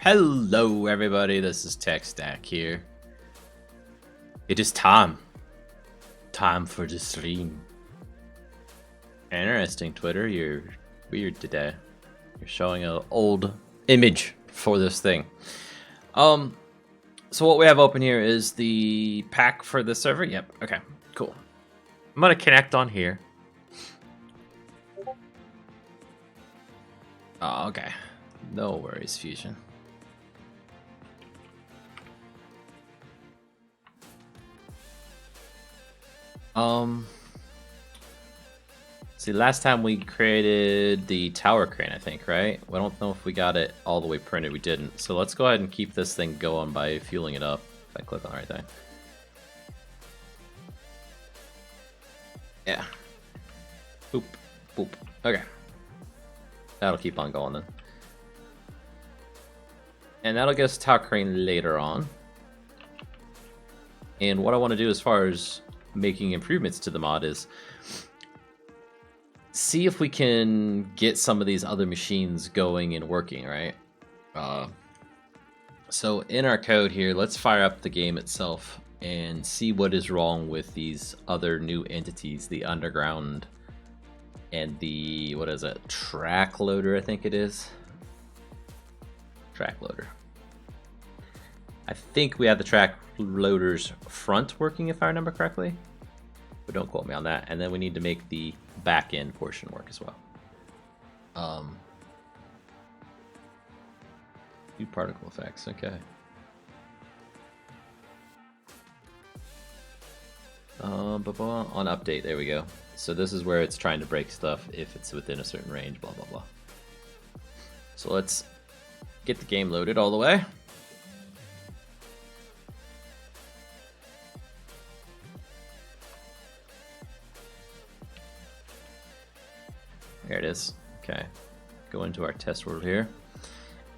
Hello everybody, this is Techstack here. It is time for the stream. Interesting, Twitter, you're weird today. You're showing an old image for this thing. So what we have open here is the pack for the server. Yep, okay, cool. I'm gonna connect on here. Oh, okay. No worries, Fusion. See, last time we created the tower crane, I think, right? I don't know if we got it all the way printed. We didn't. So let's go ahead and keep this thing going by fueling it up. If I click on the right thing. Yeah. Boop. Boop. Okay. That'll keep on going then. And that'll get us tower crane later on. And what I want to do as far as making improvements to the mod is see if we can get some of these other machines going and working, right? So in our code here, let's fire up the game itself and see what is wrong with these other new entities, the underground and the, what is it, track loader, I think it is. Track loader. I think we have the track loader's front working, if I remember correctly. But don't quote me on that. And then we need to make the back end portion work as well. New particle effects, okay. On update, there we go. So this is where it's trying to break stuff if it's within a certain range, blah, blah, blah. So let's get the game loaded all the way. There it is. Okay. Go into our test world here.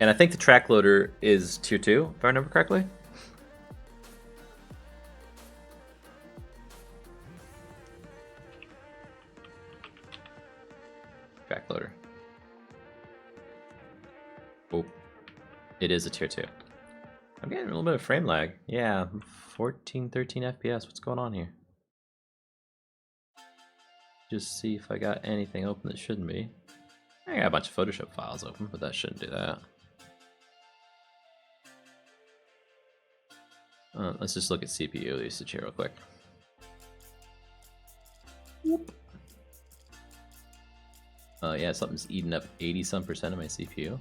And I think the track loader is tier 2, if I remember correctly. Track loader. Oh, it is a tier 2. I'm getting a little bit of frame lag. Yeah, 14, 13 FPS. What's going on here? Just see if I got anything open that shouldn't be. I got a bunch of Photoshop files open, but that shouldn't do that. Let's just look at CPU usage here real quick. Whoop. Yeah, something's eating up 80-some% of my CPU.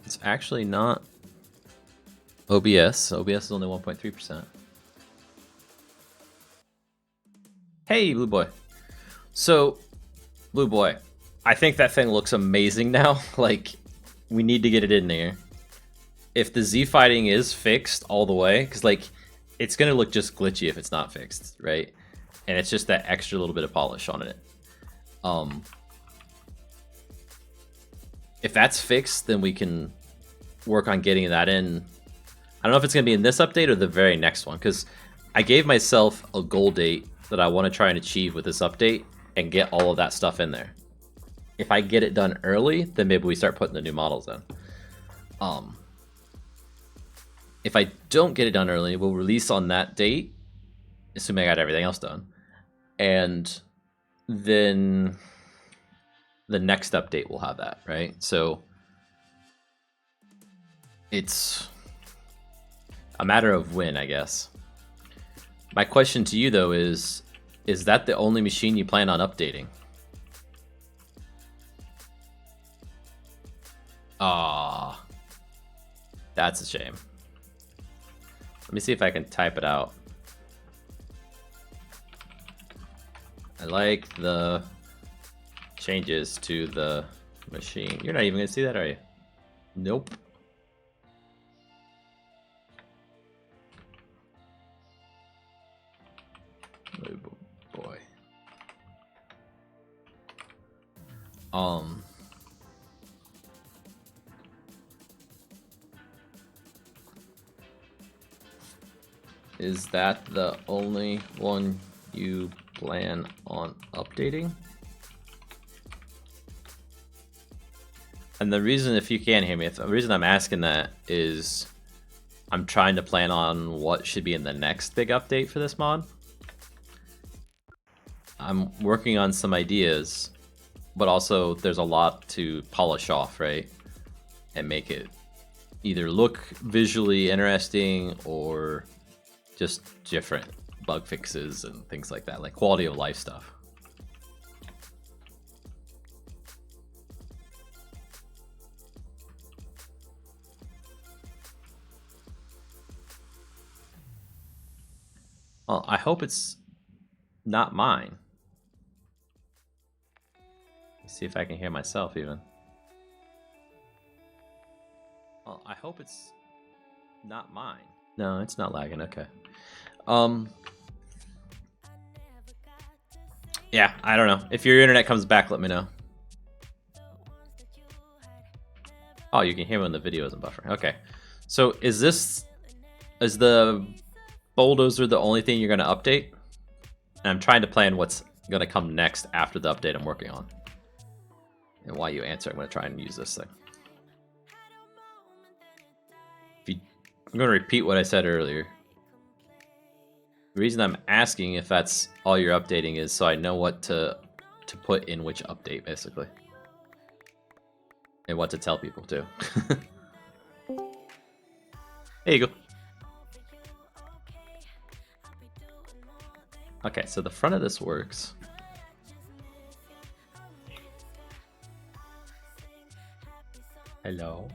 It's actually not OBS. OBS is only 1.3%. Hey, Blue Boy. So, Blue Boy, I think that thing looks amazing now. Like, we need to get it in there. If the Z fighting is fixed all the way, because, like, it's going to look just glitchy if it's not fixed, right? And it's just that extra little bit of polish on it. If that's fixed, then we can work on getting that in. I don't know if it's going to be in this update or the very next one, because I gave myself a goal date that I want to try and achieve with this update and get all of that stuff in there. If I get it done early, then maybe we start putting the new models in. If I don't get it done early, we'll release on that date, assuming I got everything else done. And then the next update will have that, right? So it's a matter of when, I guess. My question to you, though, is that the only machine you plan on updating? Ah, that's a shame. Let me see if I can type it out. I like the changes to the machine. You're not even gonna see that, are you? Nope. Oh boy. Is that the only one you plan on updating? And the reason, if you can't hear me, the reason I'm asking that is I'm trying to plan on what should be in the next big update for this mod. I'm working on some ideas, but also there's a lot to polish off, right? And make it either look visually interesting or just different bug fixes and things like that, like quality of life stuff. Well, I hope it's not mine. Let's see if I can hear myself even. Well, I hope it's not mine. No, it's not lagging. Okay. Yeah, I don't know. If your internet comes back, let me know. Oh, you can hear when the video isn't buffering. Okay. So is the bulldozer the only thing you're going to update? And I'm trying to plan what's going to come next after the update I'm working on. And while you answer, I'm going to try and use this thing. I'm going to repeat what I said earlier. The reason I'm asking if that's all you're updating is so I know what to put in which update, basically. And what to tell people, too. There you go. Okay, so the front of this works. Hello.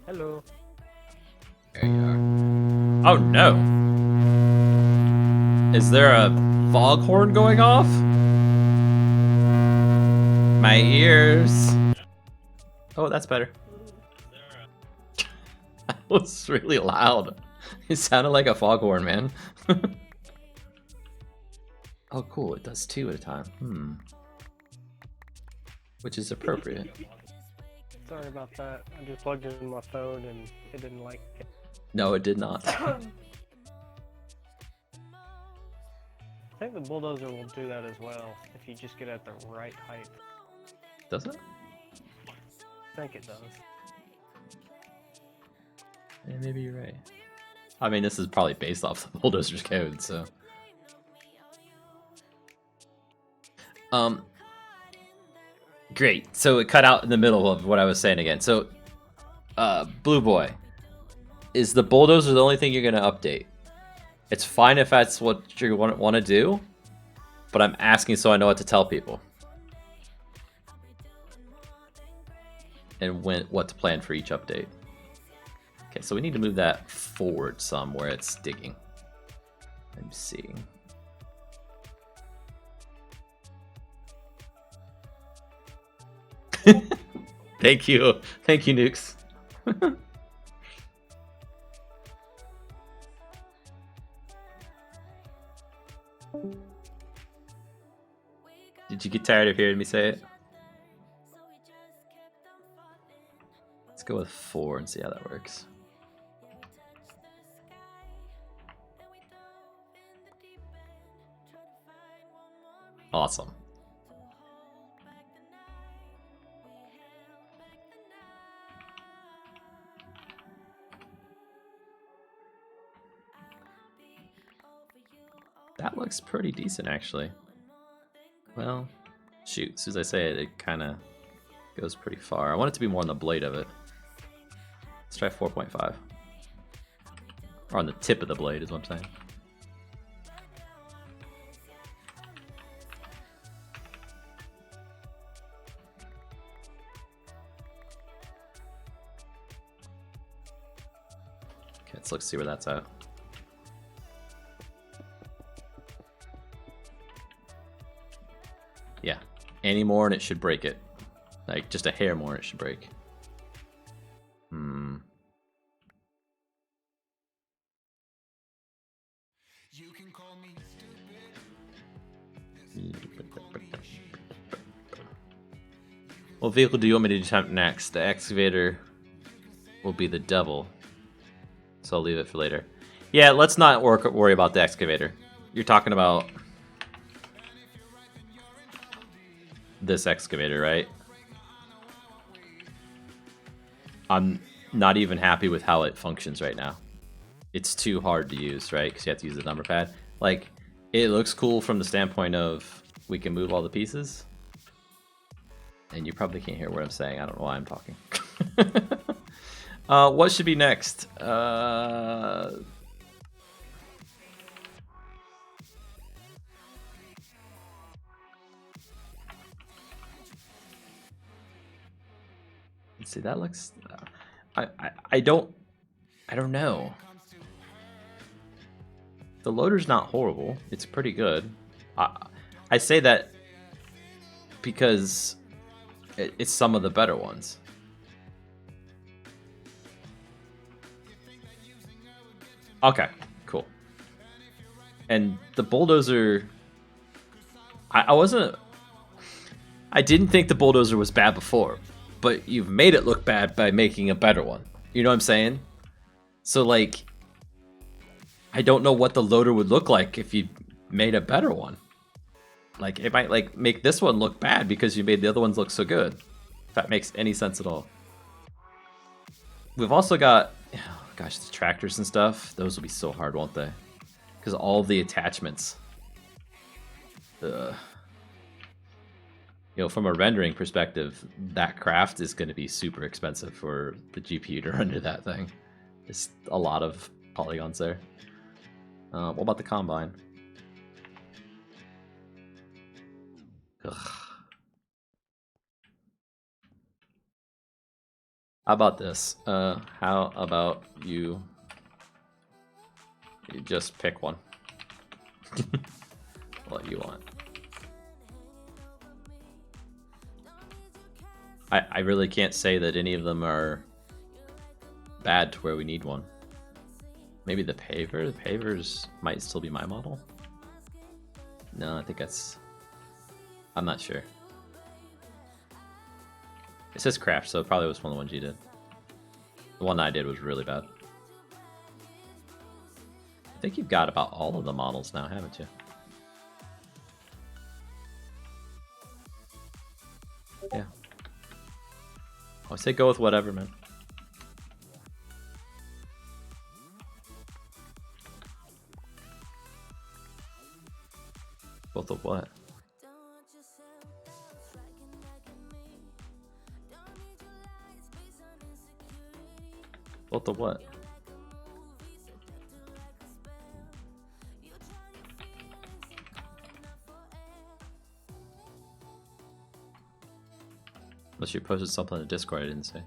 Hello. There you are. Oh no! Is there a foghorn going off? My ears. Oh, that's better. That was really loud. It sounded like a foghorn, man. Oh, cool. It does two at a time. Which is appropriate. Sorry about that. I just plugged it in my phone and it didn't like it. No, it did not. I think the bulldozer will do that as well if you just get at the right height. Does it? I think it does. Yeah, maybe you're right. I mean, this is probably based off the bulldozer's code, so. Great. So it cut out in the middle of what I was saying again. So, Blue Boy, is the bulldozer the only thing you're gonna update? It's fine if that's what you want to do, but I'm asking so I know what to tell people. And what to plan for each update. Okay, so we need to move that forward some where it's digging. Let me see. Thank you, Nukes. Did you get tired of hearing me say it? Let's go with 4 and see how that works. Awesome. That looks pretty decent, actually. Well, shoot, as soon as I say it, it kind of goes pretty far. I want it to be more on the blade of it. Let's try 4.5. Or on the tip of the blade is what I'm saying. Okay, let's see where that's at. Yeah, any more and it should break it. Like, just a hair more and it should break. What vehicle do you want me to attempt next? The excavator will be the devil, so I'll leave it for later. Yeah, let's not worry about the excavator. You're talking about this excavator, right? I'm not even happy with how it functions right now. It's too hard to use, right? Because you have to use the number pad. Like, it looks cool from the standpoint of we can move all the pieces. And you probably can't hear what I'm saying. I don't know why I'm talking. What should be next? Let's see. That looks. I don't know. The loader's not horrible. It's pretty good. I say that because it's some of the better ones. Okay, cool. And the bulldozer, I wasn't. I didn't think the bulldozer was bad before, but you've made it look bad by making a better one. You know what I'm saying? So like, I don't know what the loader would look like if you made a better one. Like, it might like make this one look bad because you made the other ones look so good. If that makes any sense at all. We've also got, oh gosh, the tractors and stuff. Those will be so hard, won't they? Because all the attachments. You know, from a rendering perspective, that craft is going to be super expensive for the GPU to render that thing. There's a lot of polygons there. What about the combine? Ugh. How about this? How about you just pick one? What you want. I really can't say that any of them are bad to where we need one. Maybe the paver? The pavers might still be my model? No, I think that's... I'm not sure. It says craft, so it probably was one of the ones you did. The one I did was really bad. I think you've got about all of the models now, haven't you? Yeah. I say go with whatever, man. Both of what? Both of what? Unless you posted something in the Discord I didn't say.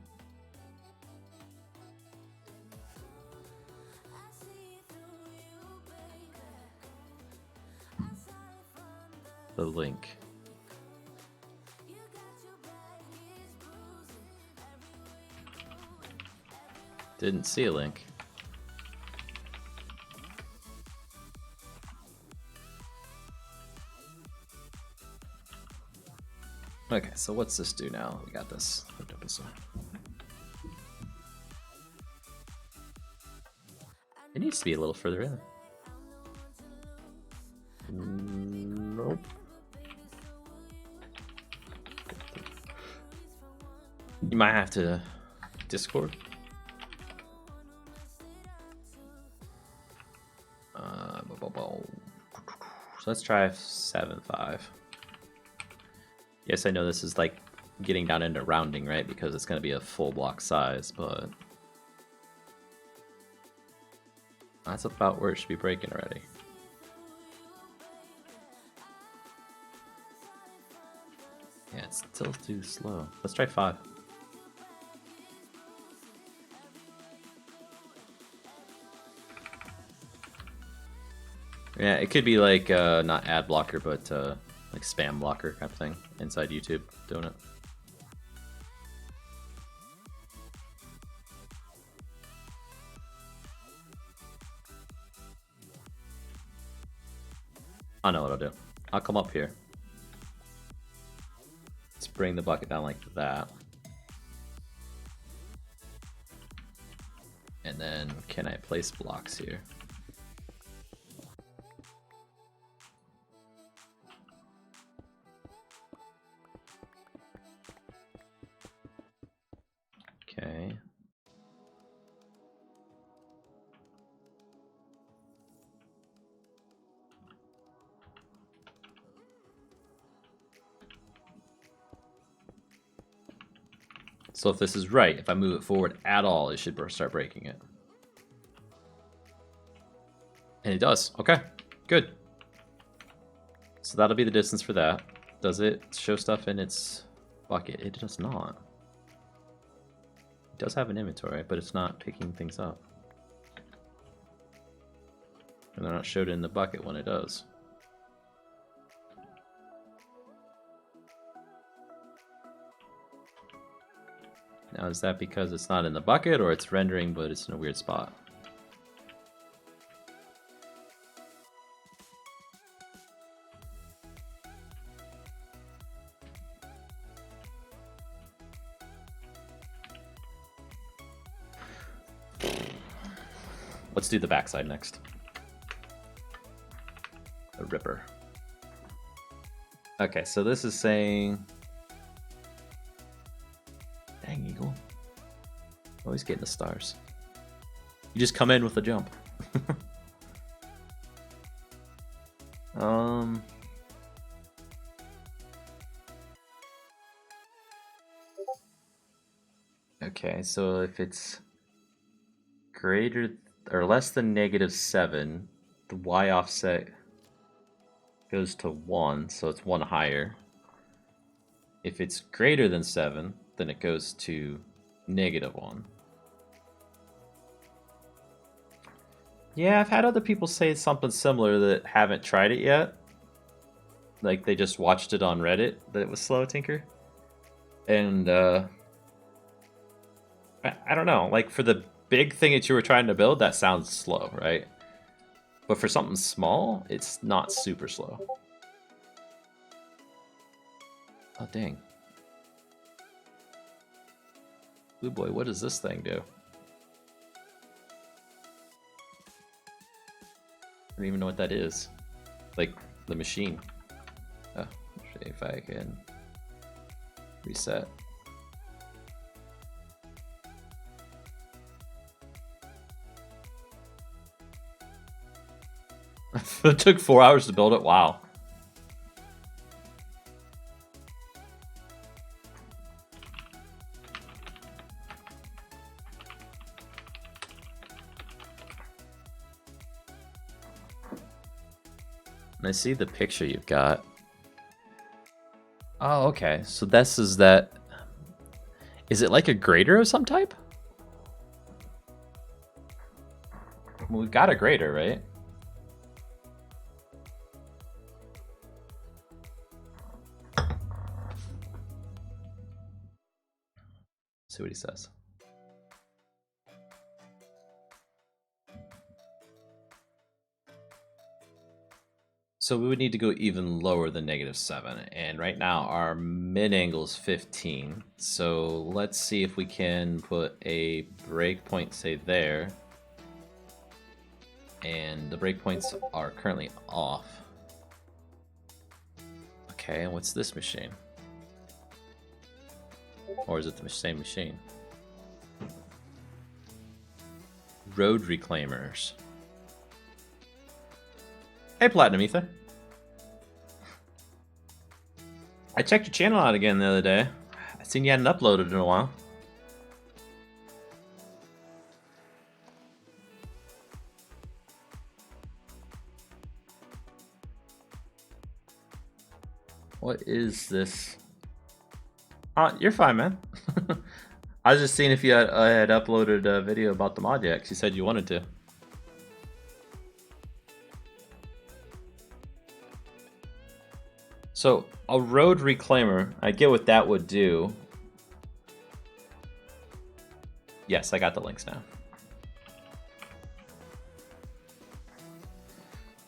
The link. Didn't see a link. Okay, so what's this do now? We got this hooked up this one. It needs to be a little further in. Nope. You might have to Discord. So let's try 7.5. Yes, I know this is like getting down into rounding, right? Because it's going to be a full block size, but that's about where it should be breaking already. Yeah, it's still too slow. Let's try 5. Yeah, it could be like not ad blocker, but like spam blocker kind of thing inside YouTube doing it. I know what I'll do. I'll come up here. Let's bring the bucket down like that. And then can I place blocks here? So if this is right, if I move it forward at all, it should start breaking it. And it does. Okay, good. So that'll be the distance for that. Does it show stuff in its bucket? It does not. It does have an inventory, but it's not picking things up. And they're not showed in the bucket when it does. Now is that because it's not in the bucket, or it's rendering but it's in a weird spot? Let's do the backside next. The Ripper. Okay, so this is saying... Dang, Eagle. Always getting the stars. You just come in with a jump. Okay, so if it's greater or less than -7, the Y offset goes to 1, so it's 1 higher. If it's greater than 7, then it goes to -1. Yeah, I've had other people say something similar that haven't tried it yet. Like they just watched it on Reddit that it was slow, Tinker. And I don't know, like for the big thing that you were trying to build, that sounds slow, right? But for something small, it's not super slow. Oh, dang. Blue boy, what does this thing do? I don't even know what that is. Like, the machine. Oh, if I can reset. It took 4 hours to build it. Wow. And I see the picture you've got. Oh, okay. So this is that. Is it like a grater of some type? Well, we've got a grater, right? See what he says. So we would need to go even lower than -7, and right now our mid angle is 15. So let's see if we can put a breakpoint, say there, and the breakpoints are currently off. Okay, and what's this machine? Or is it the same machine? Road reclaimers. Hey, Platinum Ether. I checked your channel out again the other day. I seen you hadn't uploaded in a while. What is this? You're fine, man. I was just seeing if you had uploaded a video about the mod yet, 'cause you said you wanted to. So, a road reclaimer, I get what that would do. Yes, I got the links now.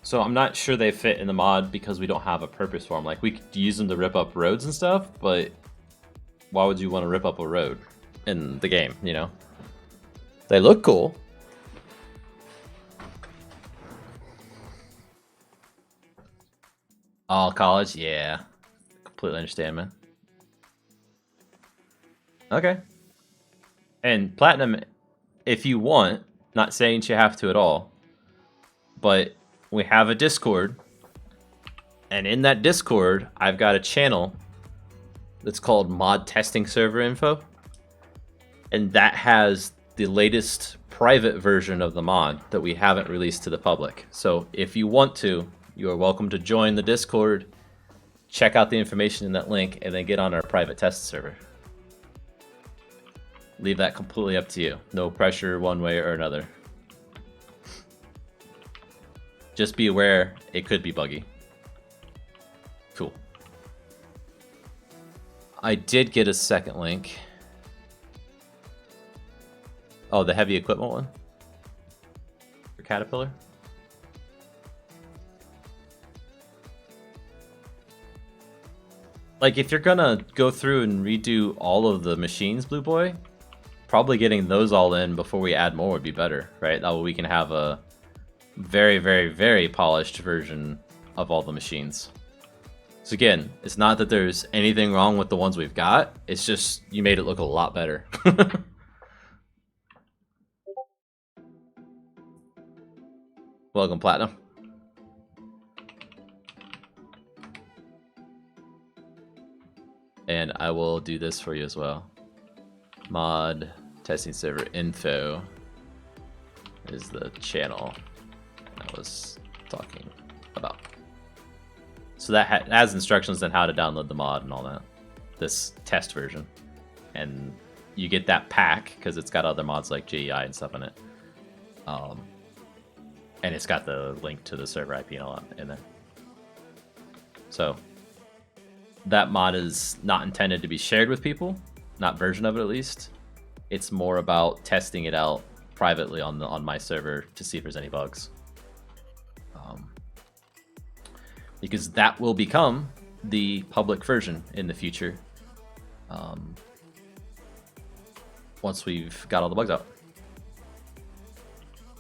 So I'm not sure they fit in the mod because we don't have a purpose for them. Like, we could use them to rip up roads and stuff, but why would you want to rip up a road in the game, you know? They look cool. All college? Yeah. Completely understand, man. Okay. And Platinum, if you want, not saying you have to at all, but we have a Discord, and in that Discord, I've got a channel that's called Mod Testing Server Info. and that has the latest private version of the mod that we haven't released to the public. So if you want to, you are welcome to join the Discord, check out the information in that link, and then get on our private test server. Leave that completely up to you. No pressure one way or another. Just be aware it could be buggy. Cool. I did get a second link. Oh, the heavy equipment one? For Caterpillar? Like, if you're gonna go through and redo all of the machines, Blue Boy, probably getting those all in before we add more would be better, right? That way we can have a very, very, very polished version of all the machines. So again, it's not that there's anything wrong with the ones we've got, it's just you made it look a lot better. Welcome, Platinum. And I will do this for you as well. Mod testing server info is the channel I was talking about. So that has instructions on how to download the mod and all that. This test version. And you get that pack because it's got other mods like JEI and stuff in it. And it's got the link to the server IP and all that in there. So that mod is not intended to be shared with people, not version of it at least. It's more about testing it out privately on my server to see if there's any bugs. Because that will become the public version in the future. Once we've got all the bugs out.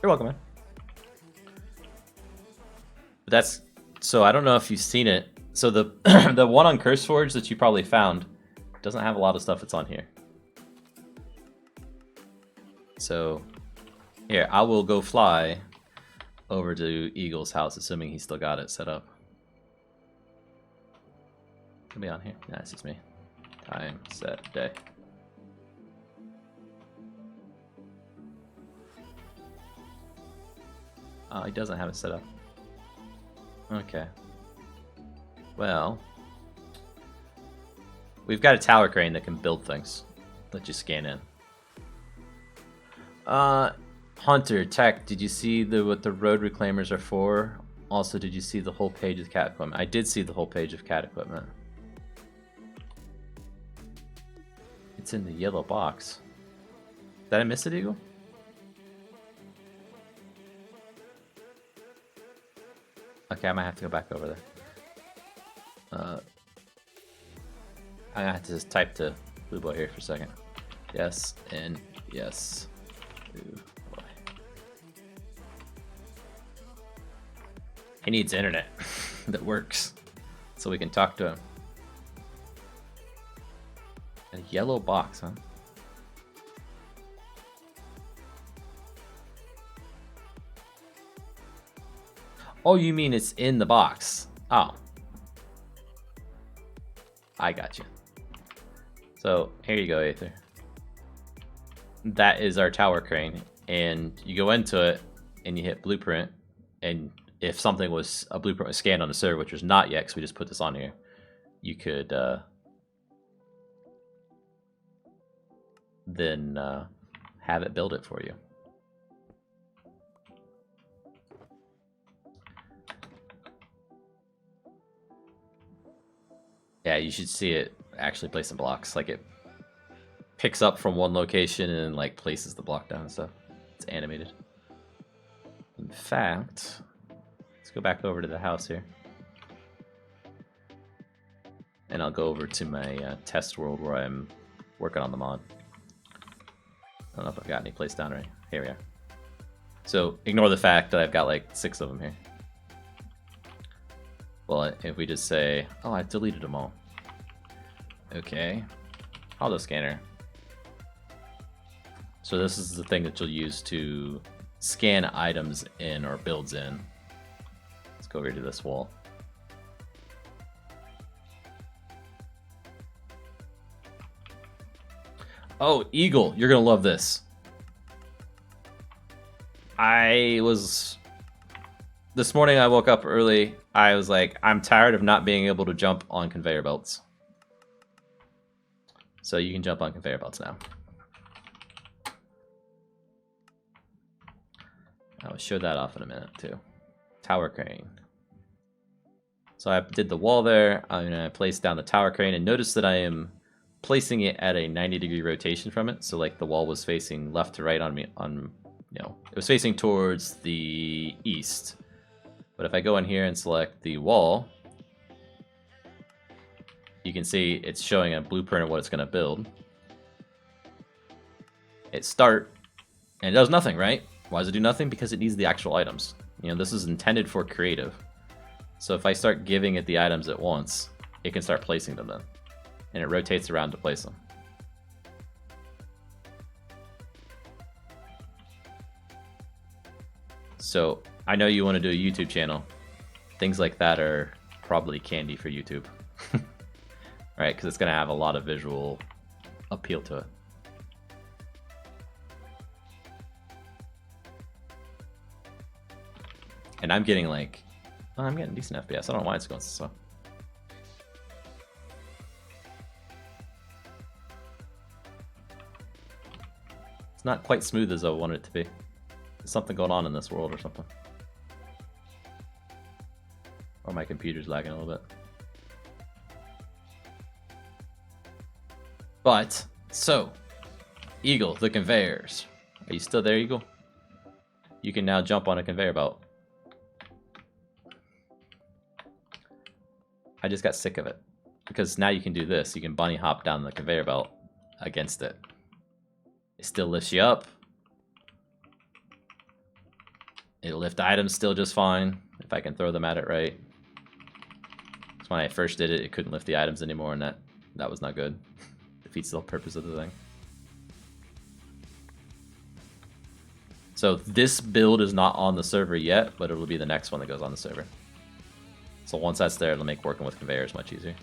You're welcome, man. But that's, so I don't know if you've seen it. So the the one on CurseForge that you probably found doesn't have a lot of stuff that's on here. So here, I will go fly over to Eagle's house, assuming he's still got it set up. It'll be on here. Yeah, it's just me. Time, set, day. Oh, he doesn't have it set up. Okay. Well, we've got a tower crane that can build things. Let you scan in. Hunter, Tech, did you see what the road reclaimers are for? Also, did you see the whole page of cat equipment? I did see the whole page of cat equipment. It's in the yellow box. Did I miss it, Eagle? Okay, I might have to go back over there. I have to just type to Blue Boy here for a second. Yes, and yes. Blue Boy. He needs internet that works so we can talk to him. A yellow box, huh? Oh, you mean it's in the box? Oh. I got you. So, here you go, Aether. That is our tower crane. And you go into it, and you hit blueprint. And if something was, a blueprint was scanned on the server, which was not yet, because we just put this on here, you could then have it build it for you. Yeah, you should see it actually placing blocks. Like, it picks up from one location and like places the block down and stuff. It's animated. In fact, let's go back over to the house here. And I'll go over to my test world where I'm working on the mod. I don't know if I've got any placed down right. Here we are. So ignore the fact that I've got like 6 of them here. Well, if we just say, oh, I deleted them all. Okay. Auto scanner. So this is the thing that you'll use to scan items in or builds in. Let's go over to this wall. Oh, Eagle, you're gonna love this. This morning I woke up early. I was like, I'm tired of not being able to jump on conveyor belts. So you can jump on conveyor belts now. I'll show that off in a minute too. Tower crane. So I did the wall there, and I placed down the tower crane, and notice that I am placing it at a 90-degree rotation from it. So like the wall was facing left to right on me, it was facing towards the east. But if I go in here and select the wall, you can see it's showing a blueprint of what it's going to build. Hit start, and it does nothing, right? Why does it do nothing? Because it needs the actual items. This is intended for creative. So if I start giving it the items at once, it can start placing them then. And it rotates around to place them. So I know you want to do a YouTube channel. Things like that are probably candy for YouTube. Right? Because it's going to have a lot of visual appeal to it. And I'm getting I'm getting decent FPS. I don't know why it's going so slow. It's not quite smooth as I wanted it to be. There's something going on in this world or something. Or my computer's lagging a little bit. But, so, Eagle, the conveyors. Are you still there, Eagle? You can now jump on a conveyor belt. I just got sick of it. Because now you can do this. You can bunny hop down the conveyor belt against it. It still lifts you up. It'll lift items still just fine, if I can throw them at it right. So when I first did it, it couldn't lift the items anymore, and that was not good. Defeats the whole purpose of the thing. So this build is not on the server yet, but it'll be the next one that goes on the server. So once that's there, it'll make working with conveyors much easier.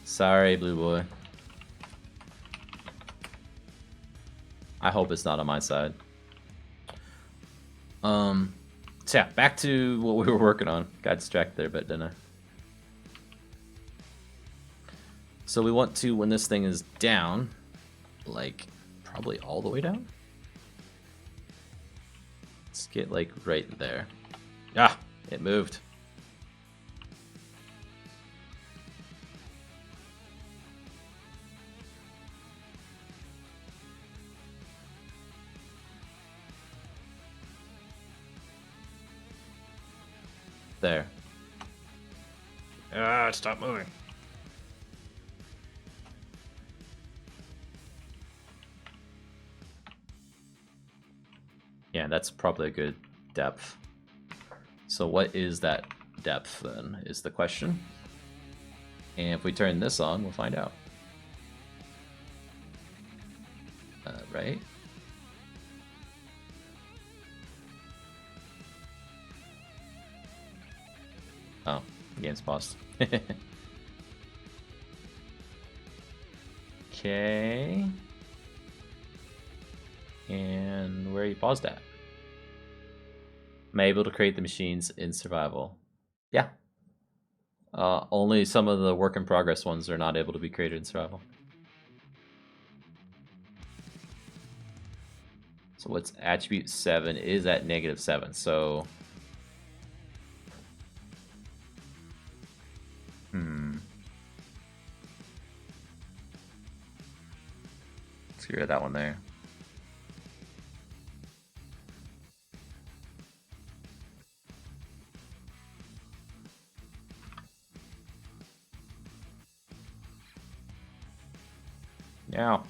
Sorry, Blue Boy. I hope it's not on my side. So yeah, back to what we were working on. Got distracted there a bit, didn't I? So we want to, when this thing is down, probably all the way down. Let's get right there. Ah, it moved. There. Ah, stop moving. Yeah, that's probably a good depth. So what is that depth then, is the question. And if we turn this on, we'll find out. Right? Oh, the game's paused. Okay. And where are you paused at? Am I able to create the machines in survival? Yeah. Only some of the work in progress ones are not able to be created in survival. So what's attribute 7 is at -7, so... Let's get rid of that one there. Now,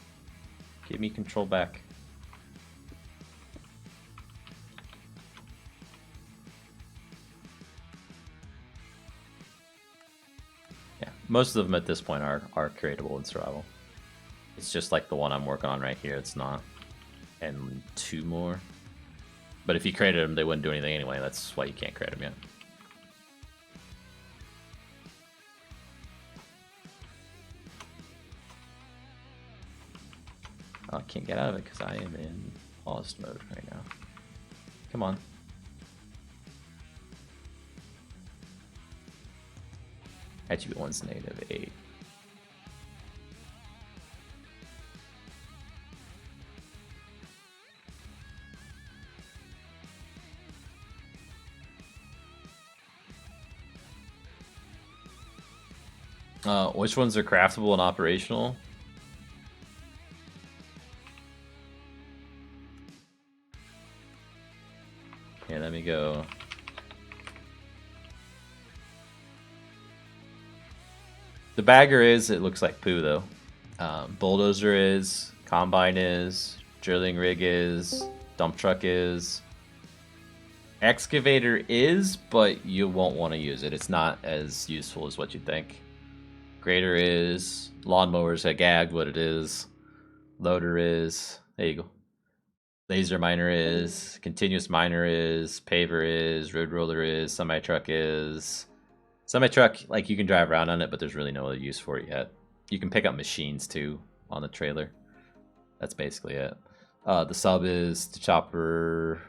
give me control back. Yeah, most of them at this point are creatable in survival. It's just like the one I'm working on right here, it's not. And 2 more. But if you created them, they wouldn't do anything anyway. That's why you can't create them yet. Oh, I can't get out of it because I am in paused mode right now. Come on. Attribute 1's -8. Which ones are craftable and operational? Okay, let me go. The bagger is, it looks like poo though. Bulldozer is, combine is, drilling rig is, dump truck is. Excavator is, but you won't want to use it. It's not as useful as what you think. Grader is, lawnmower's a gag what it is. Loader is, there you go. Laser miner is, continuous miner is, paver is, road roller is, semi truck is. Semi truck, like you can drive around on it, but there's really no other use for it yet. You can pick up machines too on the trailer. That's basically it. The sub is the chopper.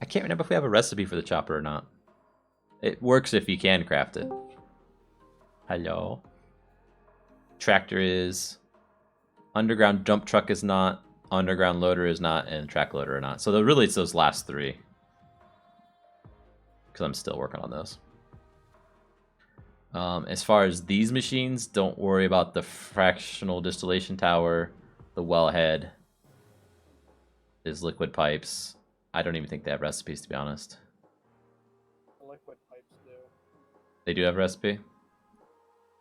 I can't remember if we have a recipe for the chopper or not. It works if you can craft it. Hello. Tractor is. Underground dump truck is not. Underground loader is not. And track loader are not. So really it's those last three. Because I'm still working on those. As far as these machines, don't worry about the fractional distillation tower, the wellhead. There's liquid pipes. I don't even think they have recipes, to be honest. Liquid pipes do. They do have a recipe?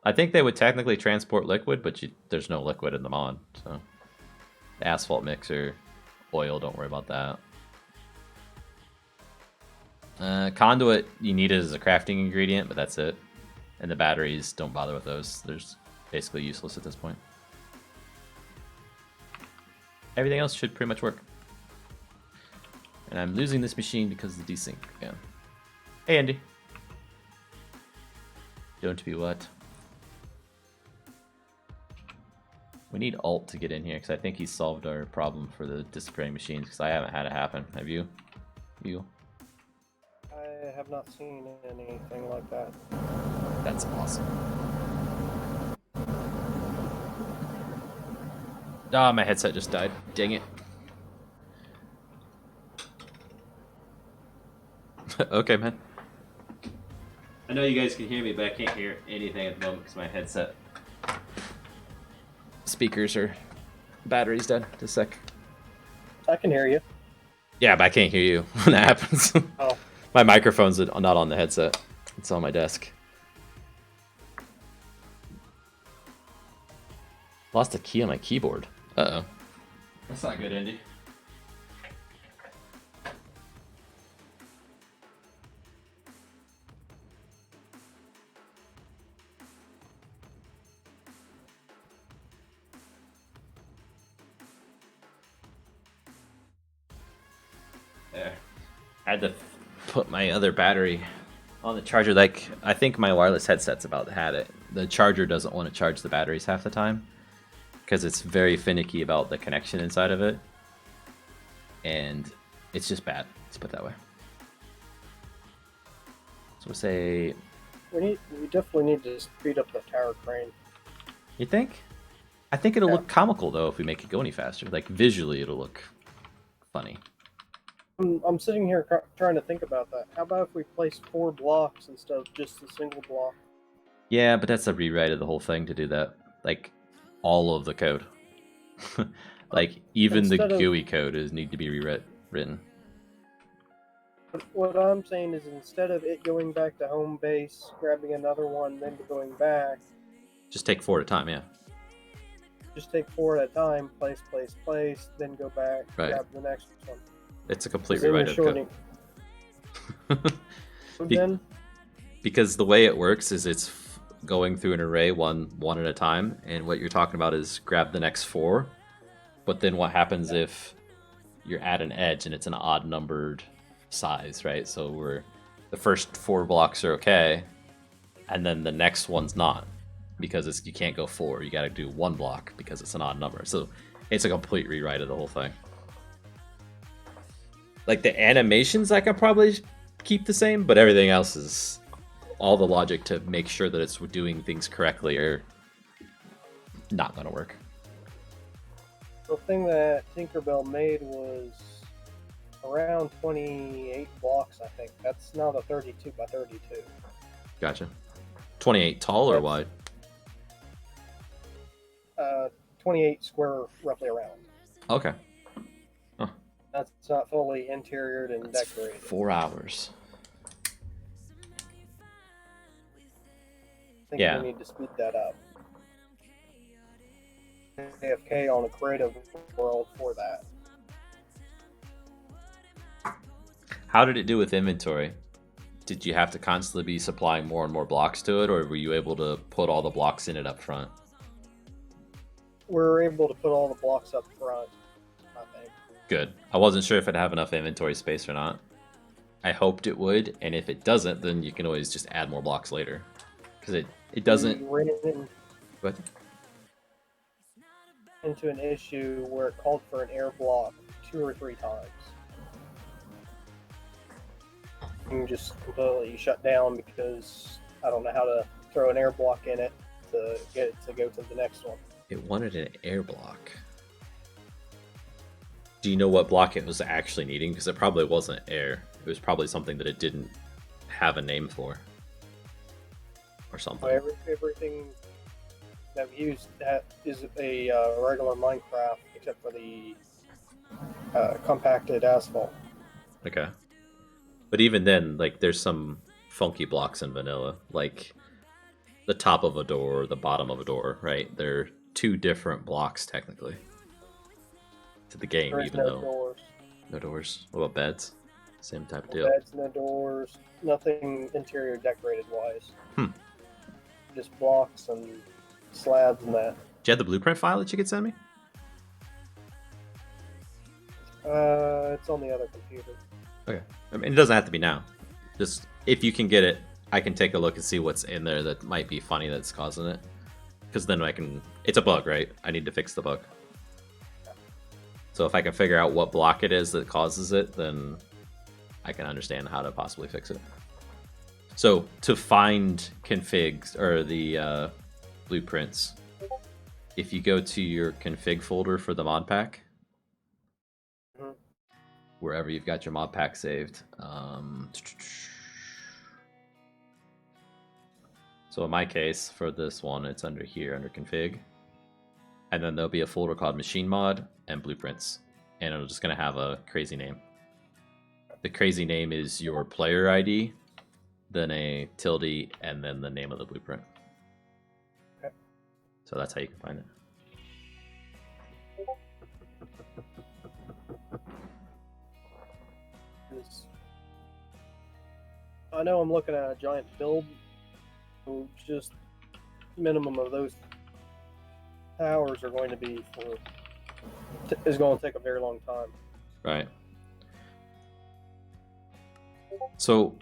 I think they would technically transport liquid, but there's no liquid in the mod. So, the asphalt mixer, oil, don't worry about that. Conduit, you need it as a crafting ingredient, but that's it. And the batteries, don't bother with those. They're basically useless at this point. Everything else should pretty much work. And I'm losing this machine because of the desync again. Hey, Andy. Don't be what? We need Alt to get in here because I think he solved our problem for the disappearing machines because I haven't had it happen. Have you? You? I have not seen anything like that. That's awesome. Ah, my headset just died. Dang it. Okay, man. I know you guys can hear me, but I can't hear anything at the moment because my headset speakers are battery's dead. Just a sec. I can hear you. Yeah, but I can't hear you when that happens. Oh. My microphone's not on the headset. It's on my desk. Lost a key on my keyboard. Uh-oh. That's not good, Andy. There. I had to put my other battery on the charger. Like, I think my wireless headset's about had it. The charger doesn't want to charge the batteries half the time because it's very finicky about the connection inside of it. And it's just bad. Let's put it that way. So we'll say... We definitely need to speed up the tower crane. You think? I think it'll look comical, though, if we make it go any faster. Like, visually, it'll look funny. I'm sitting here trying to think about that. How about if we place 4 blocks instead of just a single block? Yeah, but that's a rewrite of the whole thing to do that. Like, all of the code. Like, even the GUI code need to be rewritten. What I'm saying is instead of it going back to home base, grabbing another one, then going back... Just take 4 at a time, yeah. Just take 4 at a time, place, then go back, grab the next one. It's a complete rewrite of code. Then, because the way it works is it's going through an array one at a time, and what you're talking about is grab the next 4. But then what happens if you're at an edge and it's an odd numbered size, right? So the first 4 blocks are okay, and then the next one's not, because you can't go 4. You got to do 1 block because it's an odd number. So it's a complete rewrite of the whole thing. Like the animations, I can probably keep the same, but everything else is all the logic to make sure that it's doing things correctly or not going to work. The thing that Tinkerbell made was around 28 blocks, I think. That's now the 32 by 32. Gotcha. 28 tall or wide? 28 square, roughly around. Okay. Huh. That's not fully interiored and decorated. 4 hours. I think we need to speed that up. AFK on a creative world for that. How did it do with inventory? Did you have to constantly be supplying more and more blocks to it, or were you able to put all the blocks in it up front? We're able to put all the blocks up front, I think. Good. I wasn't sure if it'd have enough inventory space or not. I hoped it would, and if it doesn't, then you can always just add more blocks later. Because it doesn't... We ran What? into an issue where it called for an air block 2 or 3 times. And just completely shut down because I don't know how to throw an air block in it to get it to go to the next one. It wanted an air block. Do you know what block it was actually needing? Because it probably wasn't air. It was probably something that it didn't have a name for. Or something. Everything that we use that is a regular Minecraft, except for the compacted asphalt. Okay. But even then, like, there's some funky blocks in vanilla. Like, the top of a door or the bottom of a door, right? They're 2 different blocks, technically. To the game, There's even no though... doors. No doors. What about beds? Same type of No deal. beds, no doors, nothing interior decorated wise. Just blocks and slabs and that. Do you have the blueprint file that you could send me? It's on the other computer. Okay. I mean, it doesn't have to be now. Just, if you can get it, I can take a look and see what's in there that might be funny that's causing it. Because then I can... It's a bug, right? I need to fix the bug. So if I can figure out what block it is that causes it, then I can understand how to possibly fix it. So to find configs, or the blueprints, if you go to your config folder for the mod pack, wherever you've got your mod pack saved. So in my case, for this one, it's under here, under config. And then there'll be a folder called machine mod and blueprints. And it'll just gonna have a crazy name. The crazy name is your player ID, then a tilde, and then the name of the blueprint. Okay. So that's how you can find it. I know I'm looking at a giant build, so just minimum of those towers are going to be is going to take a very long time. Right. So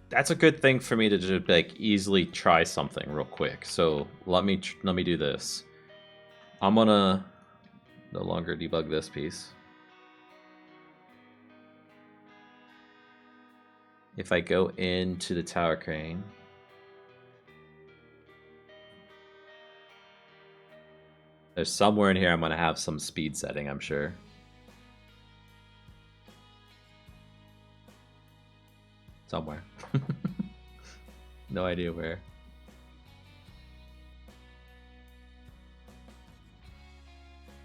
that's a good thing for me to just like easily try something real quick. So let me do this. I'm gonna no longer debug this piece. If I go into the tower crane, there's somewhere in here I'm gonna have some speed setting, I'm sure. Somewhere. No idea where.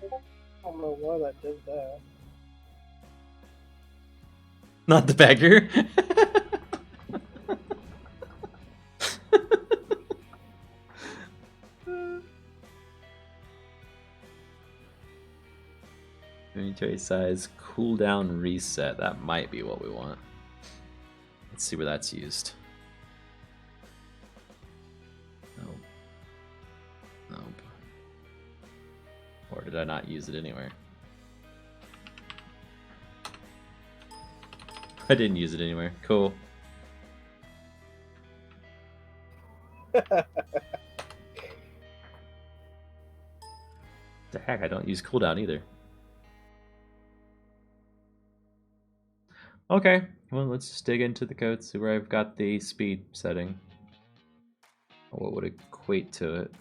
I don't know why that did that. Not the beggar. Inventory size, cooldown reset. That might be what we want. Let's see where that's used. Nope. Nope. Or did I not use it anywhere? I didn't use it anywhere. Cool. Uh, The heck, I don't use cooldown either. Okay, well, let's just dig into the code, see where I've got the speed setting. What would equate to it?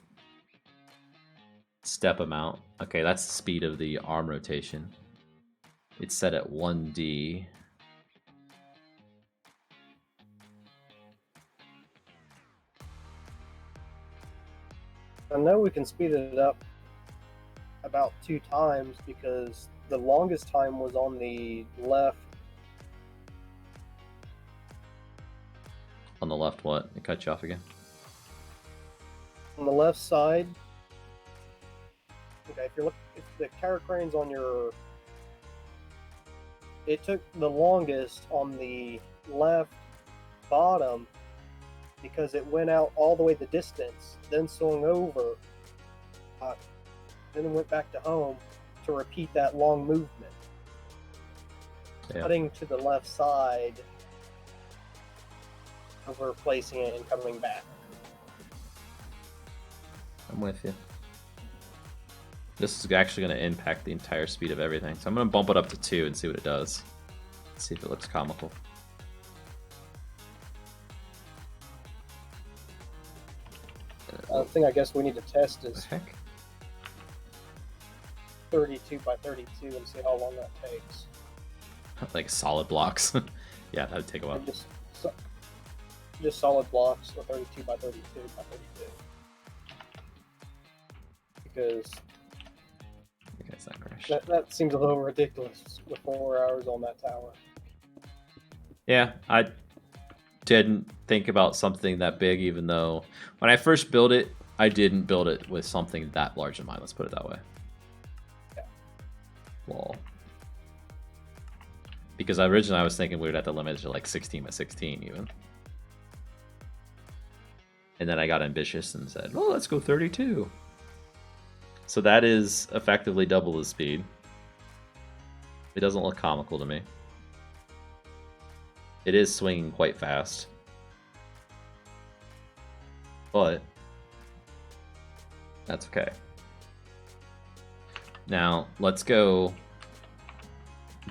Step amount. Okay, that's the speed of the arm rotation. It's set at 1D. I know we can speed it up about 2 times because the longest time was on the left. On the left, what? It cut you off again. On the left side. Okay, if the carrot crane's on your, it took the longest on the left bottom because it went out all the way the distance, then swung over, then went back to home to repeat that long movement. Yeah. Cutting to the left side, over placing it and coming back. I'm with you. This is actually going to impact the entire speed of everything. So I'm going to bump it up to 2 and see what it does. See if it looks comical. The thing I guess we need to test is What the heck? 32 by 32 and see how long that takes. Like solid blocks. Yeah, that would take a while. And just solid blocks or 32 by 32 by 32. Because Okay, it's not crashed. that seems a little ridiculous with 4 hours on that tower. Yeah, I didn't think about something that big, even though when I first built it, I didn't build it with something that large in mind. Let's put it that way. Yeah. Wall. Because originally I was thinking we would have to limit it to like 16 by 16 even. And then I got ambitious and said, well, let's go 32. So that is effectively double the speed. It doesn't look comical to me. It is swinging quite fast. But that's okay. Now, let's go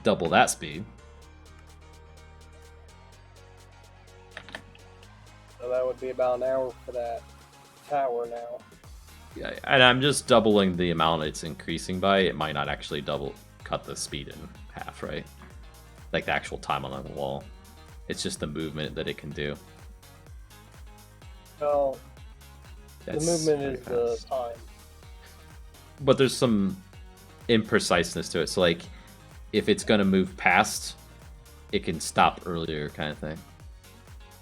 double that speed. So that would be about an hour for that tower now. Yeah, and I'm just doubling the amount it's increasing by. It might not actually cut the speed in half, right? Like the actual time on the wall. It's just the movement that it can do. Well, That's the movement is pretty the fast. time. But there's some impreciseness to it. So like, if it's gonna move past, it can stop earlier, kind of thing.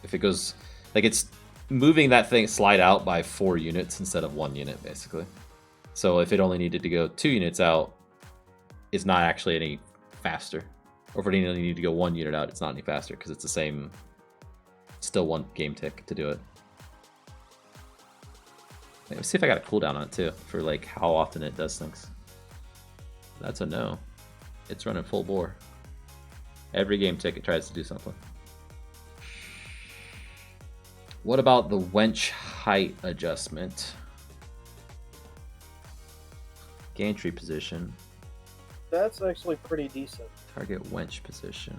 If it goes, like it's moving that thing slide out by 4 units instead of 1 unit, basically. So if it only needed to go 2 units out, it's not actually any faster. Or if it only needed to go 1 unit out, it's not any faster because it's the same, still 1 game tick to do it. Let's see if I got a cooldown on it too, for like how often it does things. That's a no. It's running full bore. Every game tick it tries to do something. What about the wench height adjustment? Gantry position. That's actually pretty decent. Target wench position.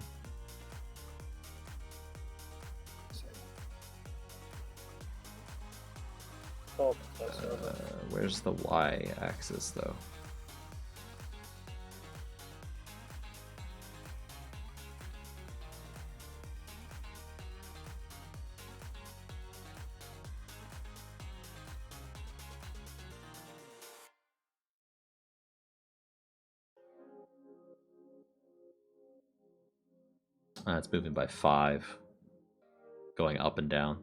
Oh, that's over. Where's the Y axis though? It's moving by 5, going up and down.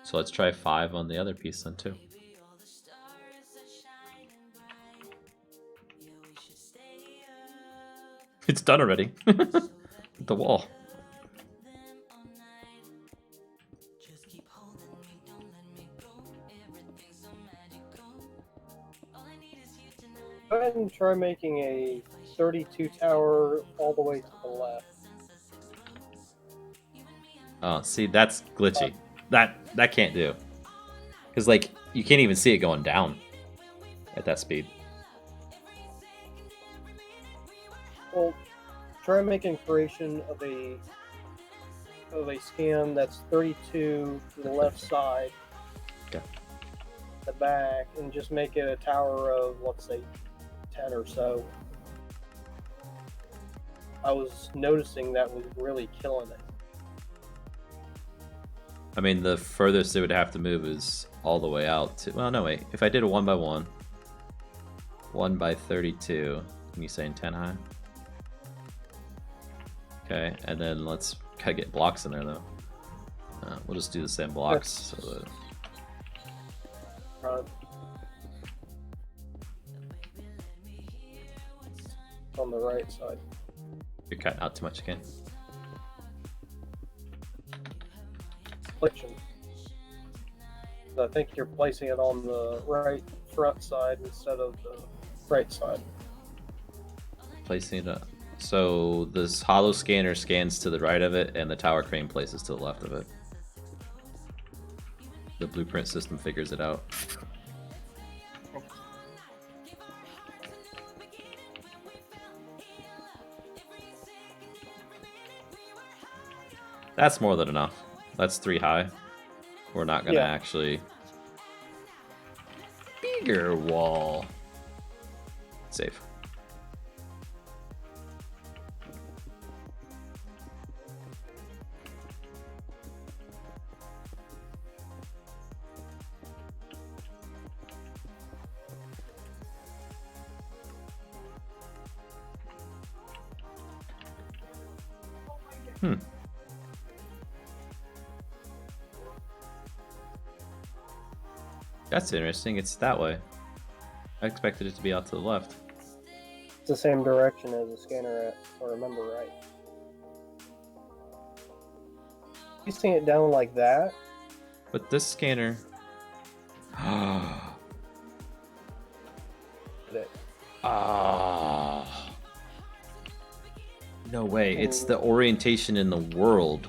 So let's try 5 on the other piece then too. It's done already. The wall. Go ahead and try making a 32 tower all the way to the left. Oh, see, that's glitchy. That can't do. Because, like, you can't even see it going down at that speed. Well, try making creation of a scan that's 32 to the left side, Okay. the back, and just make it a tower of, let's say, 10 or so. I was noticing that was really killing it. I mean, the furthest it would have to move is all the way out to... Well, no, wait. If I did a 1x1, 1x32, and you saying 10 high? Okay, and then let's gotta get blocks in there, though. We'll just do the same blocks. So that... On the right side. You're cutting out too much again. Affliction. I think you're placing it on the right front side instead of the right side. Placing it up. So this hollow scanner scans to the right of it, and the tower crane places to the left of it. The blueprint system figures it out. That's more than enough. That's 3 high. We're not gonna actually... Bigger wall. Safe. That's interesting. It's that way. I expected it to be out to the left. It's the same direction as the scanner at, if I remember right. Placing it down like that. But this scanner... No way. It's the orientation in the world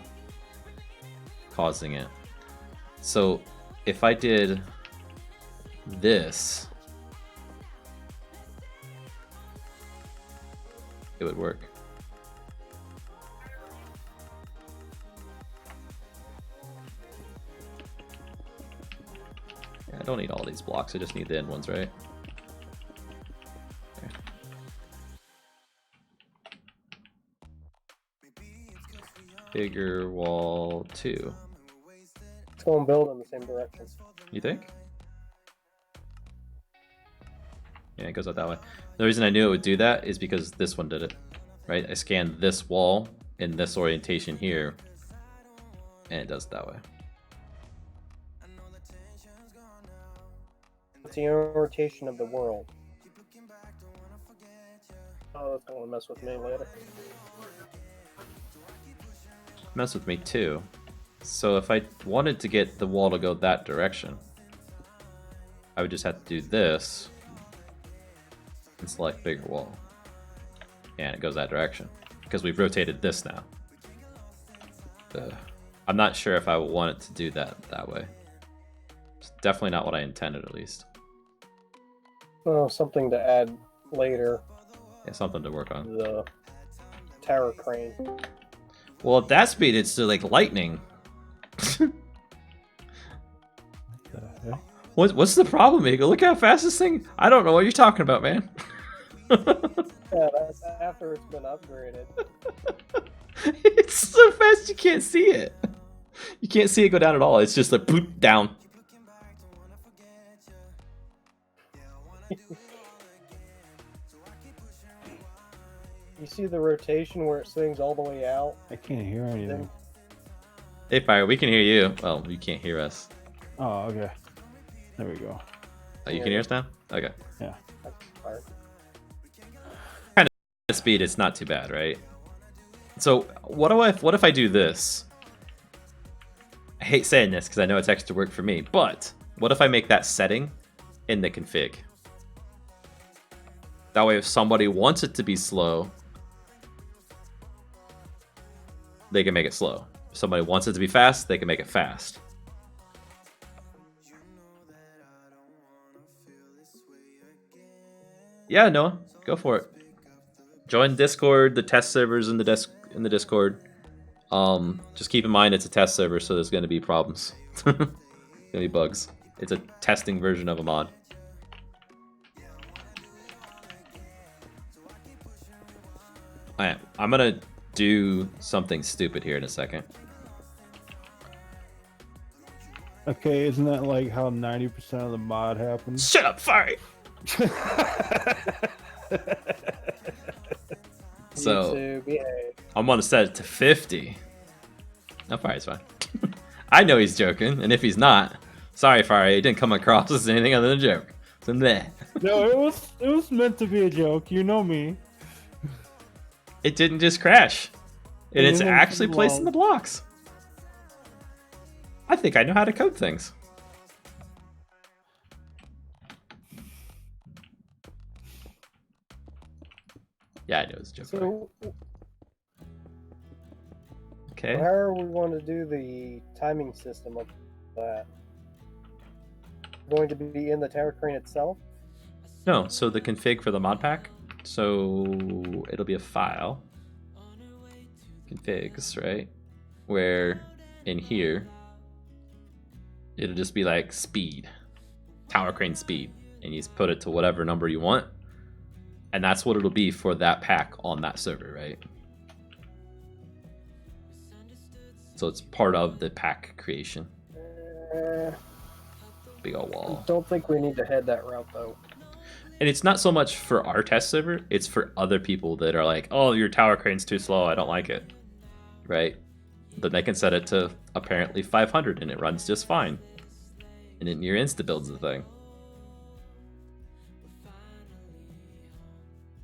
causing it. So if I did this, it would work. I don't need all these blocks, I just need the end ones, right? Okay. Bigger wall 2. It's going to build in the same direction. You think? Yeah, it goes out that way. The reason I knew it would do that is because this one did it, right? I scanned this wall in this orientation here, and it does it that way. It's the orientation of the world. Oh, that's going to mess with me later. Mess with me too. So if I wanted to get the wall to go that direction, I would just have to do this and select bigger wall. And it goes that direction because we've rotated this now. I'm not sure if I want it to do that way. It's definitely not what I intended, at least. Oh, something to add later. Yeah, something to work on. The tower crane. Well, at that speed, it's like lightning. What's the problem, Eagle? Look how fast this thing... I don't know what you're talking about, man. Yeah, that's after it's been upgraded. It's so fast you can't see it. You can't see it go down at all. It's just like boop down. You see the rotation where it swings all the way out? I can't hear anything. Hey, Fire, we can hear you. Well, you can't hear us. Oh, okay. There we go. Oh, you can hear us now? Okay. Yeah. Kind of speed, it's not too bad, right? So what if I do this? I hate saying this because I know it's extra work for me, but what if I make that setting in the config? That way if somebody wants it to be slow, they can make it slow. If somebody wants it to be fast, they can make it fast. Yeah, Noah, go for it. Join Discord, the test servers in the Discord. Just keep in mind it's a test server, so there's going to be problems. Gonna be bugs. It's a testing version of a mod. Alright, I'm gonna do something stupid here in a second. Okay, isn't that like how 90% of the mod happens? Shut up, Fari! So, YouTube, behave. I'm gonna set it to 50. No, Fari's fine. I know he's joking, and if he's not, sorry, Fari, it didn't come across as anything other than a joke. So, meh. No, it was meant to be a joke. You know me. It didn't just crash. And it's Even actually too placing the long. blocks. I think I know how to code things. Yeah, I know it's a joke. So, Okay. how are we going to do the timing system of that? Going to be in the tower crane itself? No, so the config for the mod pack. So it'll be a file. Configs, right? Where in here, it'll just be like speed. Tower crane speed. And you just put it to whatever number you want. And that's what it'll be for that pack on that server, right? So it's part of the pack creation. Big old wall. Don't think we need to head that route though. And it's not so much for our test server, it's for other people that are like, oh, your tower crane's too slow, I don't like it. Right? Then they can set it to apparently 500 and it runs just fine. And it near insta builds the thing.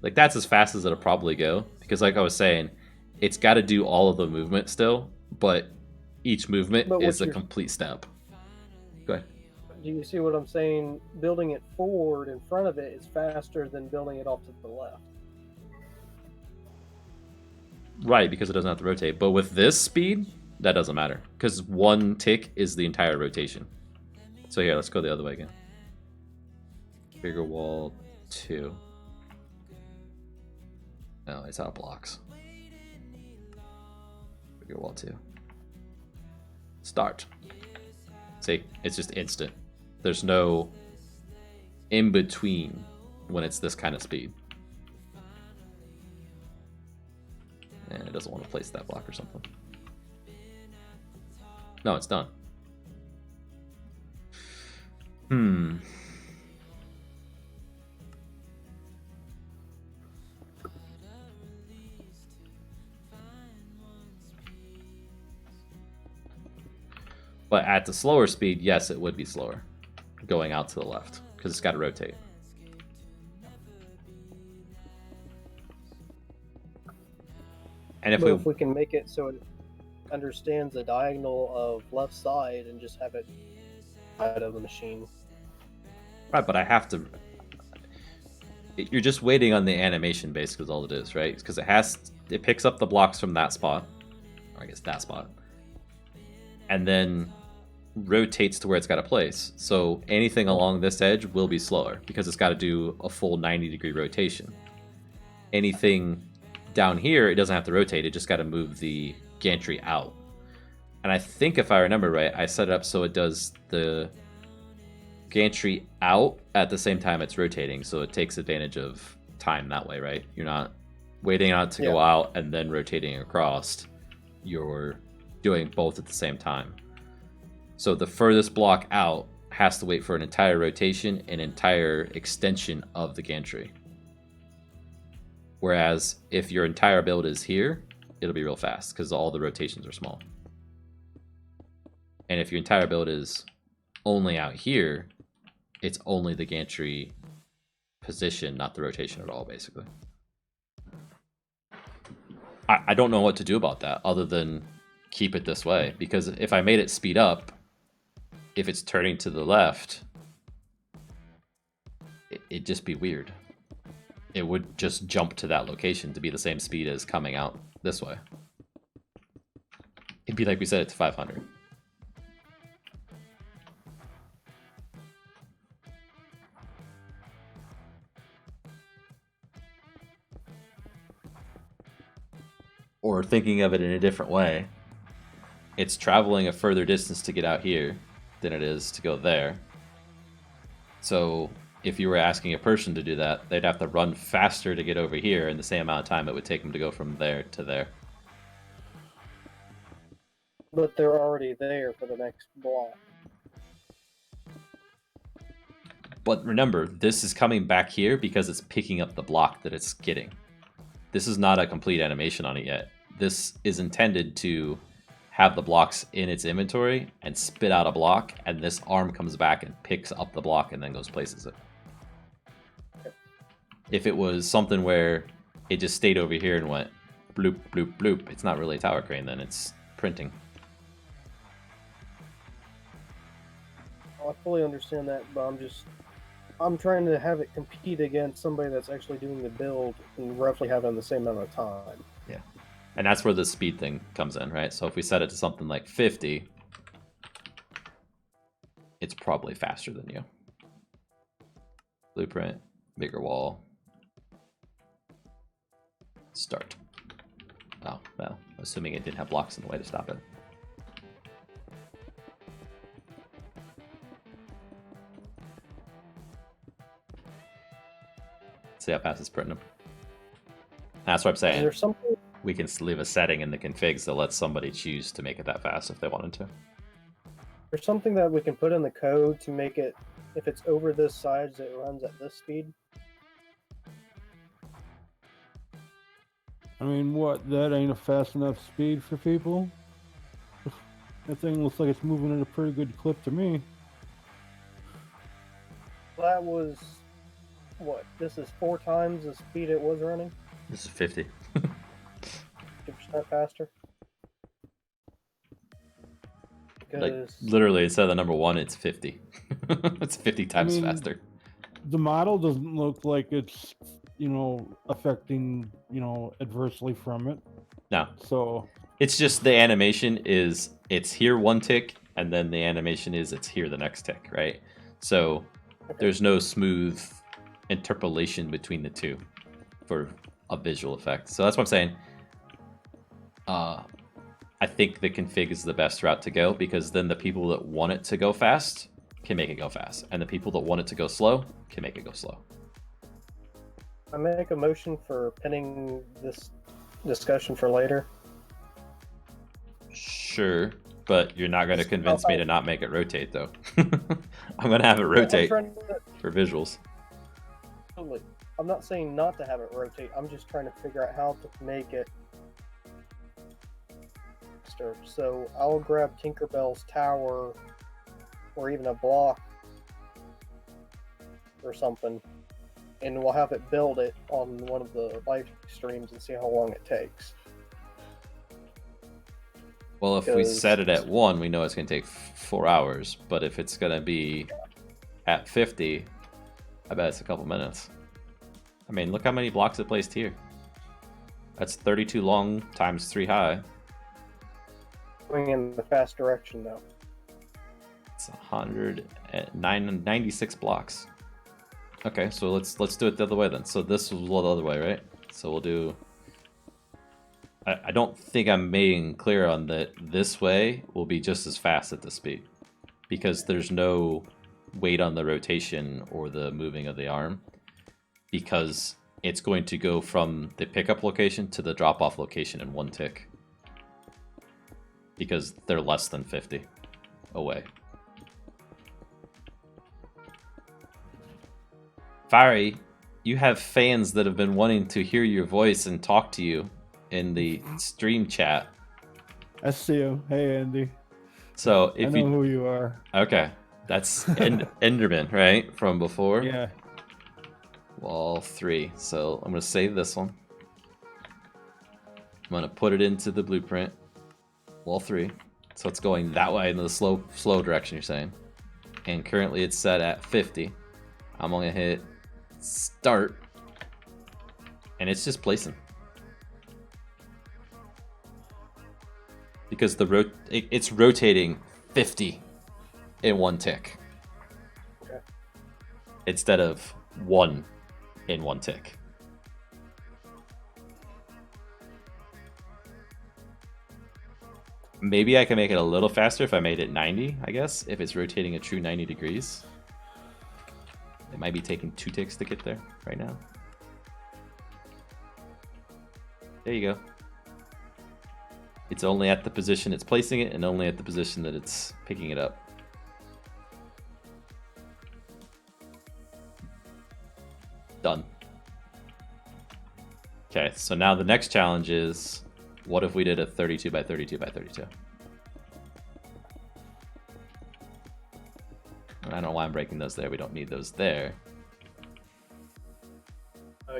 Like, that's as fast as it'll probably go. Because like I was saying, it's got to do all of the movement still, but each movement is a complete step. Go ahead. Do you see what I'm saying? Building it forward in front of it is faster than building it off to the left. Right, because it doesn't have to rotate. But with this speed, that doesn't matter. Because one tick is the entire rotation. So here, let's go the other way again. Bigger wall 2. No, it's out of blocks. Bigger wall 2. Start. See, it's just instant. There's no in between when it's this kind of speed. And it doesn't want to place that block or something. No, it's done. But at the slower speed, yes, it would be slower. Going out to the left, because it's got to rotate. And if we can make it so it understands the diagonal of left side and just have it out of the machine. Right, but I have to... You're just waiting on the animation, basically, is all it is, right? Because it picks up the blocks from that spot, or I guess that spot, and then rotates to where it's got to place. So anything along this edge will be slower because it's got to do a full 90-degree rotation. Anything down here, it doesn't have to rotate. It just got to move the gantry out. And I think if I remember right, I set it up so it does the gantry out at the same time it's rotating. So it takes advantage of time that way, right? You're not waiting on it to go out and then rotating across. You're doing both at the same time. So the furthest block out has to wait for an entire rotation and entire extension of the gantry. Whereas if your entire build is here, it'll be real fast because all the rotations are small. And if your entire build is only out here, it's only the gantry position, not the rotation at all, basically. I don't know what to do about that other than keep it this way, because if I made it speed up, if it's turning to the left, it'd just be weird. It would just jump to that location to be the same speed as coming out this way. It'd be like we set it to 500. Or thinking of it in a different way, it's traveling a further distance to get out here than it is to go there. So if you were asking a person to do that, they'd have to run faster to get over here in the same amount of time it would take them to go from there to there. But they're already there for the next block. But remember, this is coming back here because it's picking up the block that it's getting. This is not a complete animation on it yet. This is intended to have the blocks in its inventory and spit out a block, and this arm comes back and picks up the block and then goes places it. If it was something where it just stayed over here and went bloop, bloop, bloop, it's not really a tower crane then, it's printing. I fully understand that, but I'm trying to have it compete against somebody that's actually doing the build and roughly having the same amount of time. Yeah. And that's where the speed thing comes in, right? So if we set it to something like 50, it's probably faster than you. Blueprint, bigger wall. Start. Oh, well, assuming it didn't have blocks in the way to stop it. See how fast it's printing them. That's what I'm saying. Is there something? We can leave a setting in the configs that lets somebody choose to make it that fast if they wanted to. There's something that we can put in the code to make it, if it's over this size, it runs at this speed. I mean, what? That ain't a fast enough speed for people? That thing looks like it's moving at a pretty good clip to me. That was, what? This is 4 times the speed it was running? This is 50. 50% faster? Like, Because literally, instead of the number 1, it's 50. It's 50 times faster. The model doesn't look like it's, affecting, adversely from it. No. So It's just the animation is, it's here 1 tick, and then the animation is it's here the next tick, right? So there's no smooth interpolation between the two for a visual effect. So that's what I'm saying. I think the config is the best route to go, because then the people that want it to go fast can make it go fast, and the people that want it to go slow can make it go slow. I make a motion for pinning this discussion for later. Sure, but you're not going to convince me to not make it rotate, though. I'm going to have it rotate for visuals. Totally. I'm not saying not to have it rotate. I'm just trying to figure out how to make it faster. So I'll grab Tinkerbell's tower or even a block or something, and we'll have it build it on one of the live streams and see how long it takes. Well, if we set it at 1, we know it's going to take 4 hours. But if it's going to be at 50, I bet it's a couple minutes. I mean, look how many blocks it placed here. That's 32 long times 3 high. Going in the fast direction, though. It's 196 blocks. Okay, so let's do it the other way then. So this was the other way, right? So we'll do... I don't think I'm making clear on that this way will be just as fast at this speed, because there's no weight on the rotation or the moving of the arm, because it's going to go from the pickup location to the drop-off location in 1 tick, because they're less than 50 away. Fiery, you have fans that have been wanting to hear your voice and talk to you in the stream chat. I see you. Hey, Andy. So if I know who you are. Okay, that's Enderman, right, from before? Yeah. Wall 3. So I'm gonna save this one. I'm gonna put it into the blueprint. Wall 3. So it's going that way in the slow direction, you're saying. And currently it's set at 50. I'm gonna hit start, and it's just placing. because it's rotating 50 in one tick. Okay. Instead of 1 in one tick. Maybe I can make it a little faster if I made it 90, I guess, if it's rotating a true 90 degrees. It might be taking 2 ticks to get there right now. There you go. It's only at the position it's placing it and only at the position that it's picking it up. Done. Okay, so now the next challenge is, what if we did a 32 by 32 by 32? I don't know why I'm breaking those there. We don't need those there.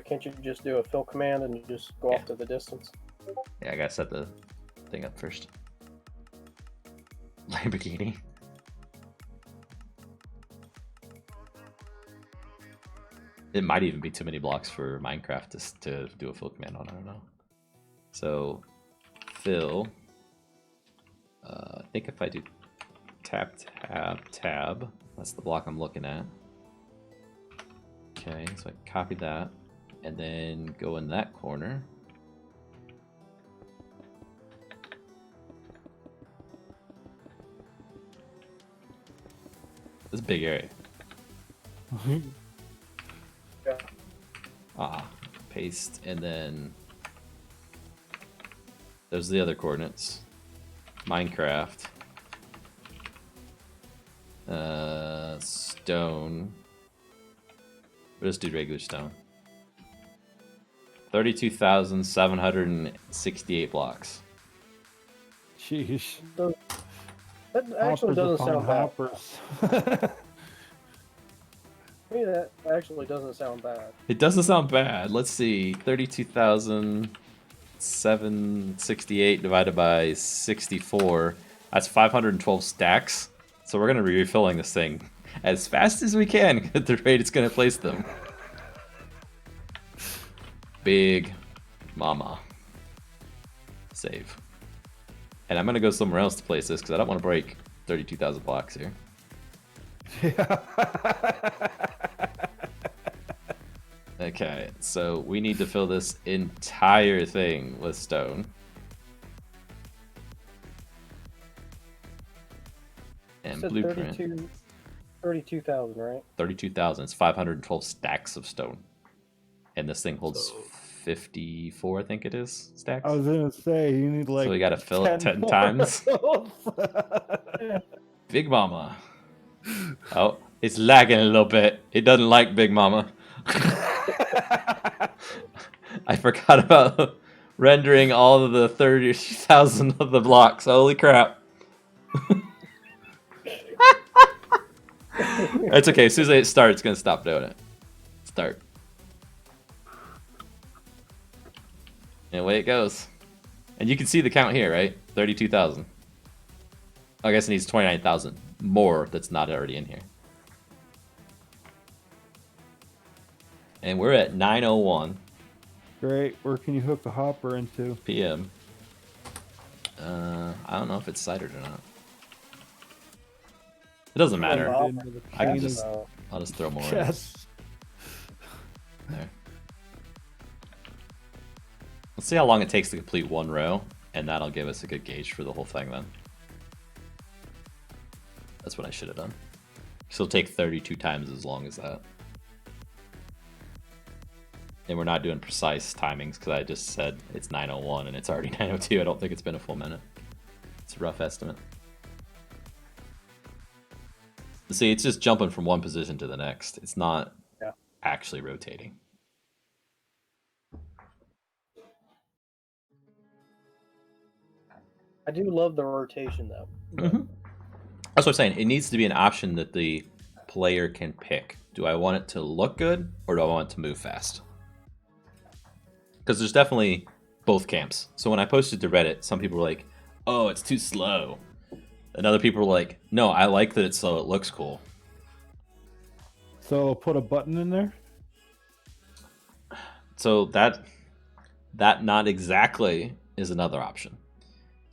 Can't you just do a fill command and you just go off to the distance? Yeah, I gotta set the thing up first. Lamborghini. It might even be too many blocks for Minecraft to do a fill command on. I don't know. So, fill. I think if I do tab, tab, tab, that's the block I'm looking at. Okay, so I copy that, and then go in that corner. This is a big area. Yeah. Paste, and then those are the other coordinates. Minecraft. Stone. We'll just do regular stone. 32,768 blocks. Sheesh. That actually doesn't sound bad. Hoppers. To me, that actually doesn't sound bad. It doesn't sound bad. Let's see. 32,768 divided by 64. That's 512 stacks. So we're going to be refilling this thing as fast as we can at the rate it's going to place them. Big mama. Save. And I'm going to go somewhere else to place this because I don't want to break 32,000 blocks here. Yeah. Okay, so we need to fill this entire thing with stone. And Said blueprint. 32,000, right? 32,000. It's 512 stacks of stone. And this thing holds 54, I think it is, stacks. I was gonna say you need like. So we gotta fill it 10 times. Big Mama. Oh, it's lagging a little bit. It doesn't like Big Mama. I forgot about rendering all of the 30,000 of the blocks. Holy crap. It's okay. As soon as it starts, it's going to stop doing it. Start. And away it goes. And you can see the count here, right? 32,000. I guess it needs 29,000 more that's not already in here. And we're at 9:01 Great. Where can you hook the hopper into? p.m. I don't know if it's cited or not. It doesn't matter. Into the I can chain just, of I'll just throw more in. chests. There. Let's see how long it takes to complete one row, and that'll give us a good gauge for the whole thing then. That's what I should have done. So it'll take 32 times as long as that. And we're not doing precise timings because I just said it's 9:01 and it's already 9:02. I don't think it's been a full minute. It's a rough estimate. See, it's just jumping from one position to the next. It's not actually rotating. I do love the rotation, though. Mm-hmm. That's what I'm saying. It needs to be an option that the player can pick. Do I want it to look good or do I want it to move fast? Because there's definitely both camps. So when I posted to Reddit, some people were like, oh, it's too slow. And other people were like, no, I like that it's slow. It looks cool. So put a button in there? So that not exactly is another option.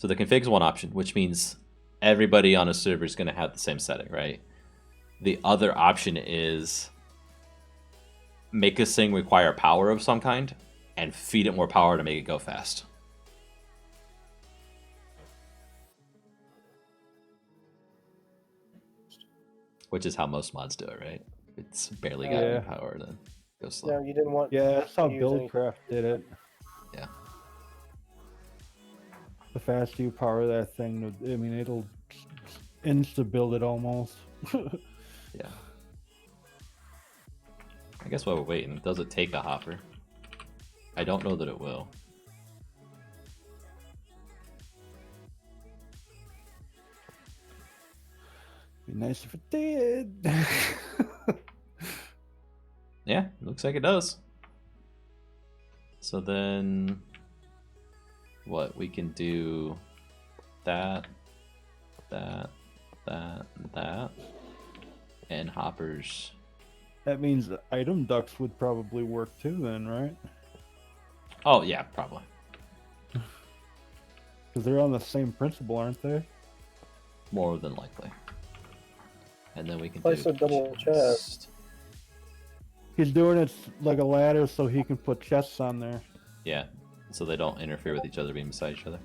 So the config is one option, which means everybody on a server is going to have the same setting, right? The other option is make this thing require power of some kind and feed it more power to make it go fast. Which is how most mods do it, right? It's barely got any power, then go slow. No, you didn't want. Yeah, that's how to use any- Buildcraft did it. Yeah. The faster you power that thing, I mean, it'll insta-build it almost. Yeah. I guess while we're waiting, does it take a hopper? I don't know that it will. Be nice if it did. Yeah, looks like it does. So then, what we can do? That, and hoppers. That means the item ducts would probably work too, then, right? Oh yeah, probably. Because they're on the same principle, aren't they? More than likely. And then we can Place do a double chest. He's doing it like a ladder so he can put chests on there. Yeah, so they don't interfere with each other being beside each other.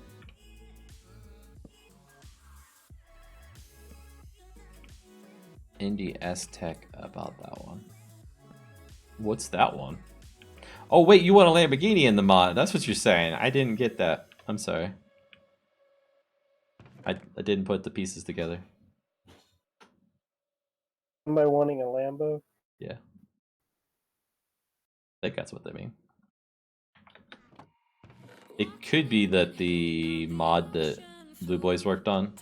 Indie S Tech about that one. What's that one? Oh wait, you want a Lamborghini in the mod? That's what you're saying. I didn't get that. I'm sorry. I didn't put the pieces together. Somebody wanting a Lambo? Yeah. I think that's what they mean. It could be that the mod that Blue Boys worked on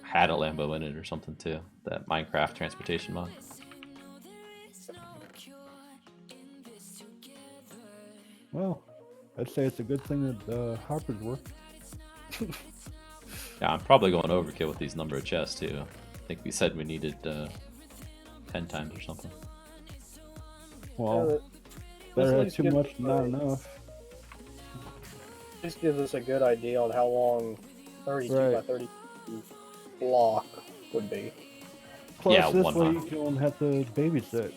had a Lambo in it or something too. That Minecraft transportation mod. Well, I'd say it's a good thing that hoppers work. Yeah, I'm probably going overkill with these number of chests too. I think we said we needed 10 times or something. Well, better have too much than not enough. This gives us a good idea on how long 32 by Right. 30 block would be. Plus, Yeah, this one way hop. you don't have to babysit.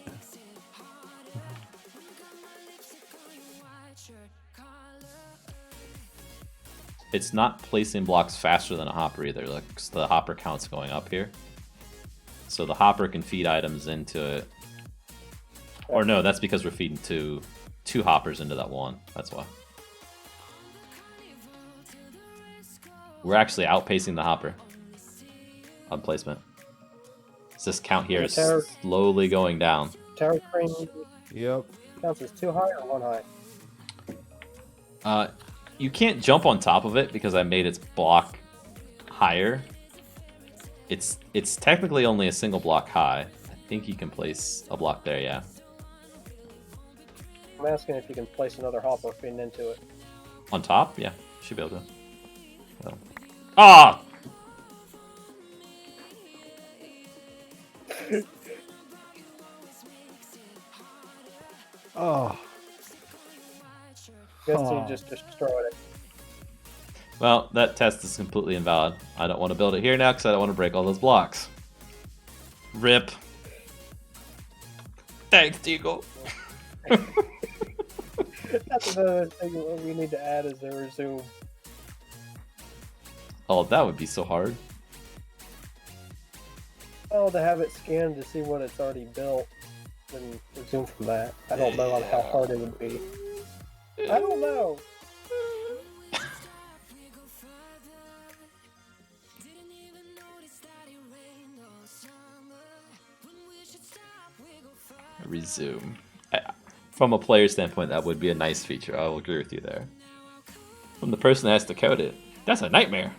It's not placing blocks faster than a hopper either. Like, 'cause the hopper count's going up here. So the hopper can feed items into it. Or no, that's because we're feeding two hoppers into that one. That's why. We're actually outpacing the hopper on placement. So this count here is Tower- slowly going down. Tower crane Yep. counts as 2 high or 1 high? You can't jump on top of it because I made its block higher. It's technically only a single block high. I think you can place a block there, yeah. I'm asking if you can place another hopper feeding into it. On top? Yeah, should be able to. So. Ah! Oh. Guess Huh. you just destroyed it. Well, that test is completely invalid. I don't want to build it here now because I don't want to break all those blocks. Rip. Thanks, Deagle. That's another thing that we need to add is the resume. Oh, that would be so hard. Oh, to have it scanned to see what it's already built and resume from that. I don't know how hard it would be. I don't know. Resume. From a player standpoint, that would be a nice feature. I will agree with you there. From the person that has to code it, that's a nightmare.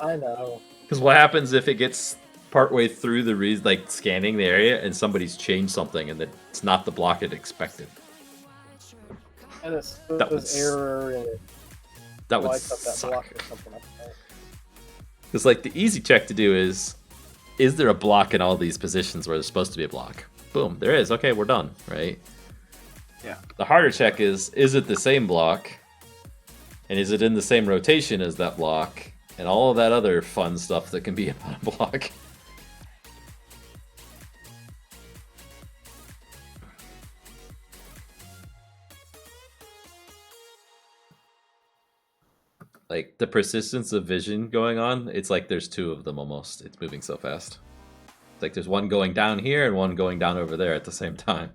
I know. Because what happens if it gets partway through the scanning the area and somebody's changed something and it's not the block it expected? And it's That would this error and it That would lights up that suck. block or something like that. Because the easy check to do is there a block in all these positions where there's supposed to be a block? Boom, there is. Okay, we're done, right? Yeah. The harder check is it the same block And is it in the same rotation as that block? And all of that other fun stuff that can be on a block. Like, the persistence of vision going on, it's like there's two of them almost. It's moving so fast. It's like there's one going down here and one going down over there at the same time.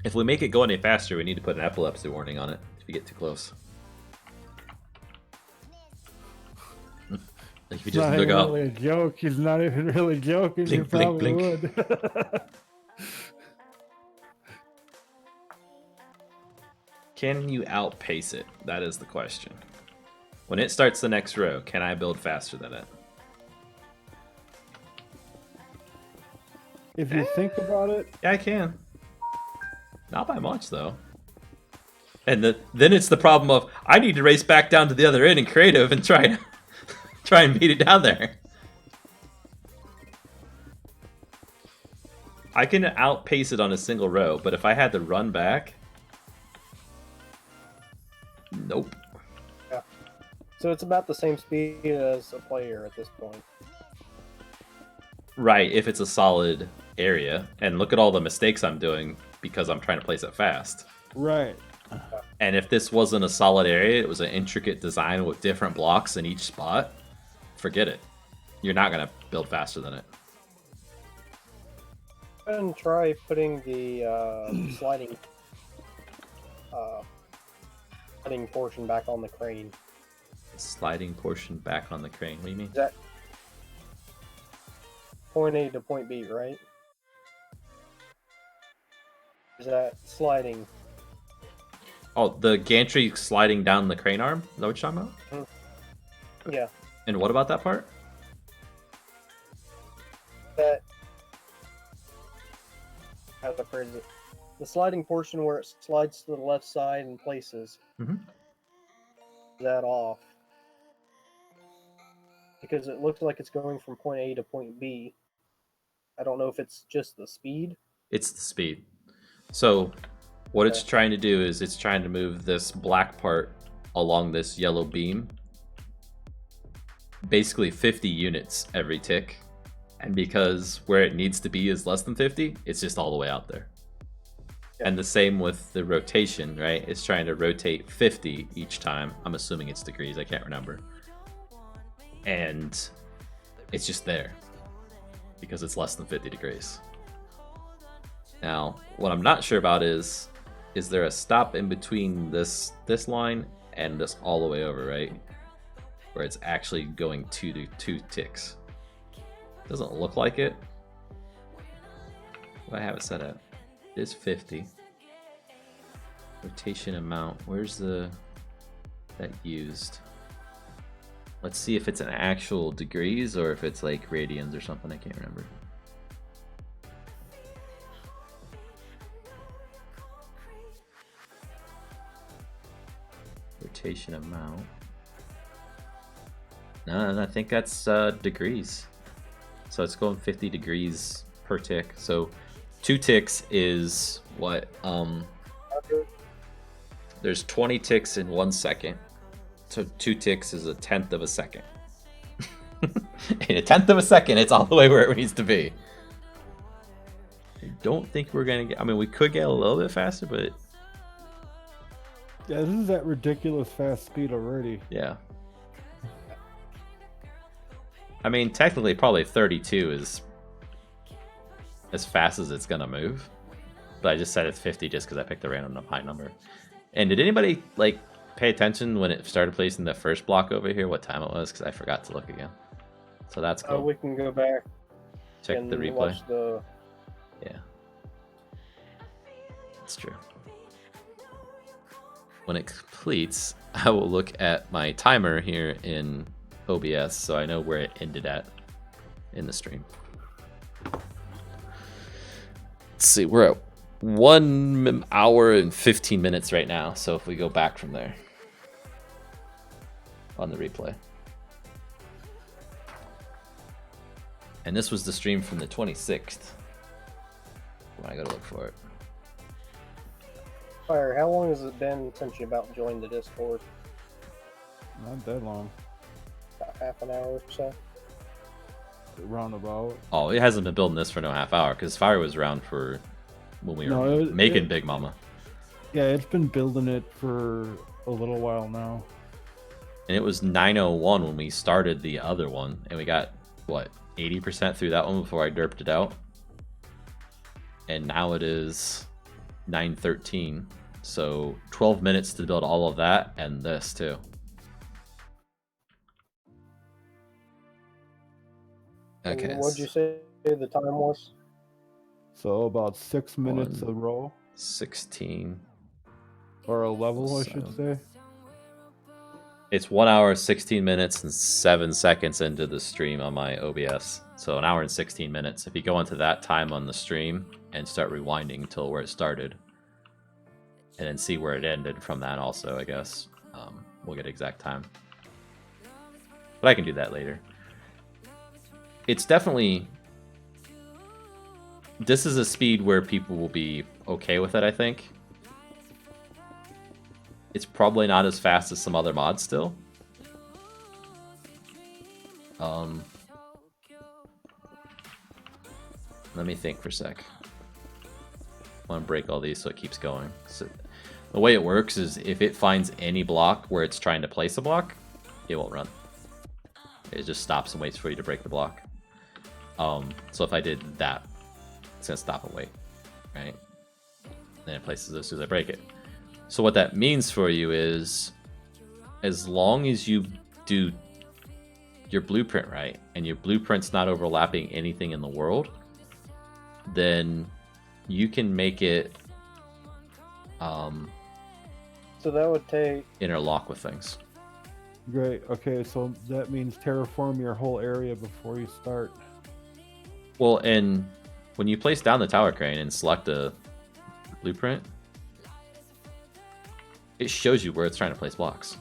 If we make it go any faster, we need to put an epilepsy warning on it if you get too close. Like if you just look out. Really a joke. He's not even really joking. Blink, You probably blink, would. Can you outpace it? That is the question. When it starts the next row, can I build faster than it? If you think about it, Yeah, I can. Not by much, though. And then it's the problem of, I need to race back down to the other end in creative and try and beat it down there. I can outpace it on a single row, but if I had to run back... Nope. Yeah. So it's about the same speed as a player at this point. Right, if it's a solid area. And look at all the mistakes I'm doing because I'm trying to place it fast. right. And if this wasn't a solid area, it was an intricate design with different blocks in each spot, forget it. You're not going to build faster than it. And try putting the sliding portion back on the crane. Sliding portion back on the crane. What do you mean? Is that point A to point B, right? Is that sliding? Oh, the gantry sliding down the crane arm? Is that what you're talking about? Yeah. And what about that part? That. How to phrase it? The sliding portion where it slides to the left side and places that off. Because it looks like it's going from point A to point B. I don't know if it's just the speed. It's the speed. So what it's trying to do is it's trying to move this black part along this yellow beam. Basically 50 units every tick. And because where it needs to be is less than 50, it's just all the way out there. Yeah. And the same with the rotation, right? It's trying to rotate 50 each time. I'm assuming it's degrees, I can't remember. And it's just there because it's less than 50 degrees. Now, what I'm not sure about is there a stop in between this line and this all the way over, right? Where it's actually going two ticks. Doesn't look like it. What do I have it set at? It is 50. Rotation amount. Where's that used? Let's see if it's an actual degrees or if it's like radians or something. I can't remember. Rotation amount. No, I think that's degrees. So it's going 50 degrees per tick. So 2 ticks is what? There's 20 ticks in 1 second. So 2 ticks is 1/10 of a second. In 1/10 of a second, it's all the way where it needs to be. I don't think we're gonna get. I mean, we could get a little bit faster, but Yeah, this is at ridiculous fast speed already. yeah. I mean, technically, probably 32 is as fast as it's gonna move. But I just said it's 50 just because I picked a random high number. And did anybody like pay attention when it started placing the first block over here? What time it was? Because I forgot to look again. So that's cool. We can go back. Check and the replay. Watch the... Yeah, it's true. When it completes, I will look at my timer here in OBS so I know where it ended at in the stream. Let's see, we're at 1 hour and 15 minutes right now, so if we go back from there on the replay. And this was the stream from the 26th, when I go to look for it. Fire, how long has it been since you about joined the Discord? Not that long. About half an hour or so. Roundabout. Oh, it hasn't been building this for no half hour because Fire was around for when we were making Big Mama. Yeah, it's been building it for a little while now. And it was 9:01 when we started the other one, and we got what 80% through that one before I derped it out. And now it is 9:13, so 12 minutes to build all of that and this too. Okay. And what'd you say the time was? So about 6 minutes a row. 16. Or a level, I should say. It's 1 hour, 16 minutes, and 7 seconds into the stream on my OBS. So 1 hour and 16 minutes. If you go into that time on the stream and start rewinding until where it started, and then see where it ended from that also, I guess, we'll get exact time. But I can do that later. It's definitely... This is a speed where people will be okay with it, I think. It's probably not as fast as some other mods still. Let me think for a sec. I want to break all these so it keeps going. So the way it works is if it finds any block where it's trying to place a block, it won't run. It just stops and waits for you to break the block. So if I did that, it's going to stop and wait, right? Then it places it as soon as I break it. So what that means for you is, as long as you do your blueprint right, and your blueprint's not overlapping anything in the world, then you can make it So that would take... interlock with things. Great. Okay, so that means terraform your whole area before you start. Well, and when you place down the tower crane and select a blueprint, it shows you where it's trying to place blocks.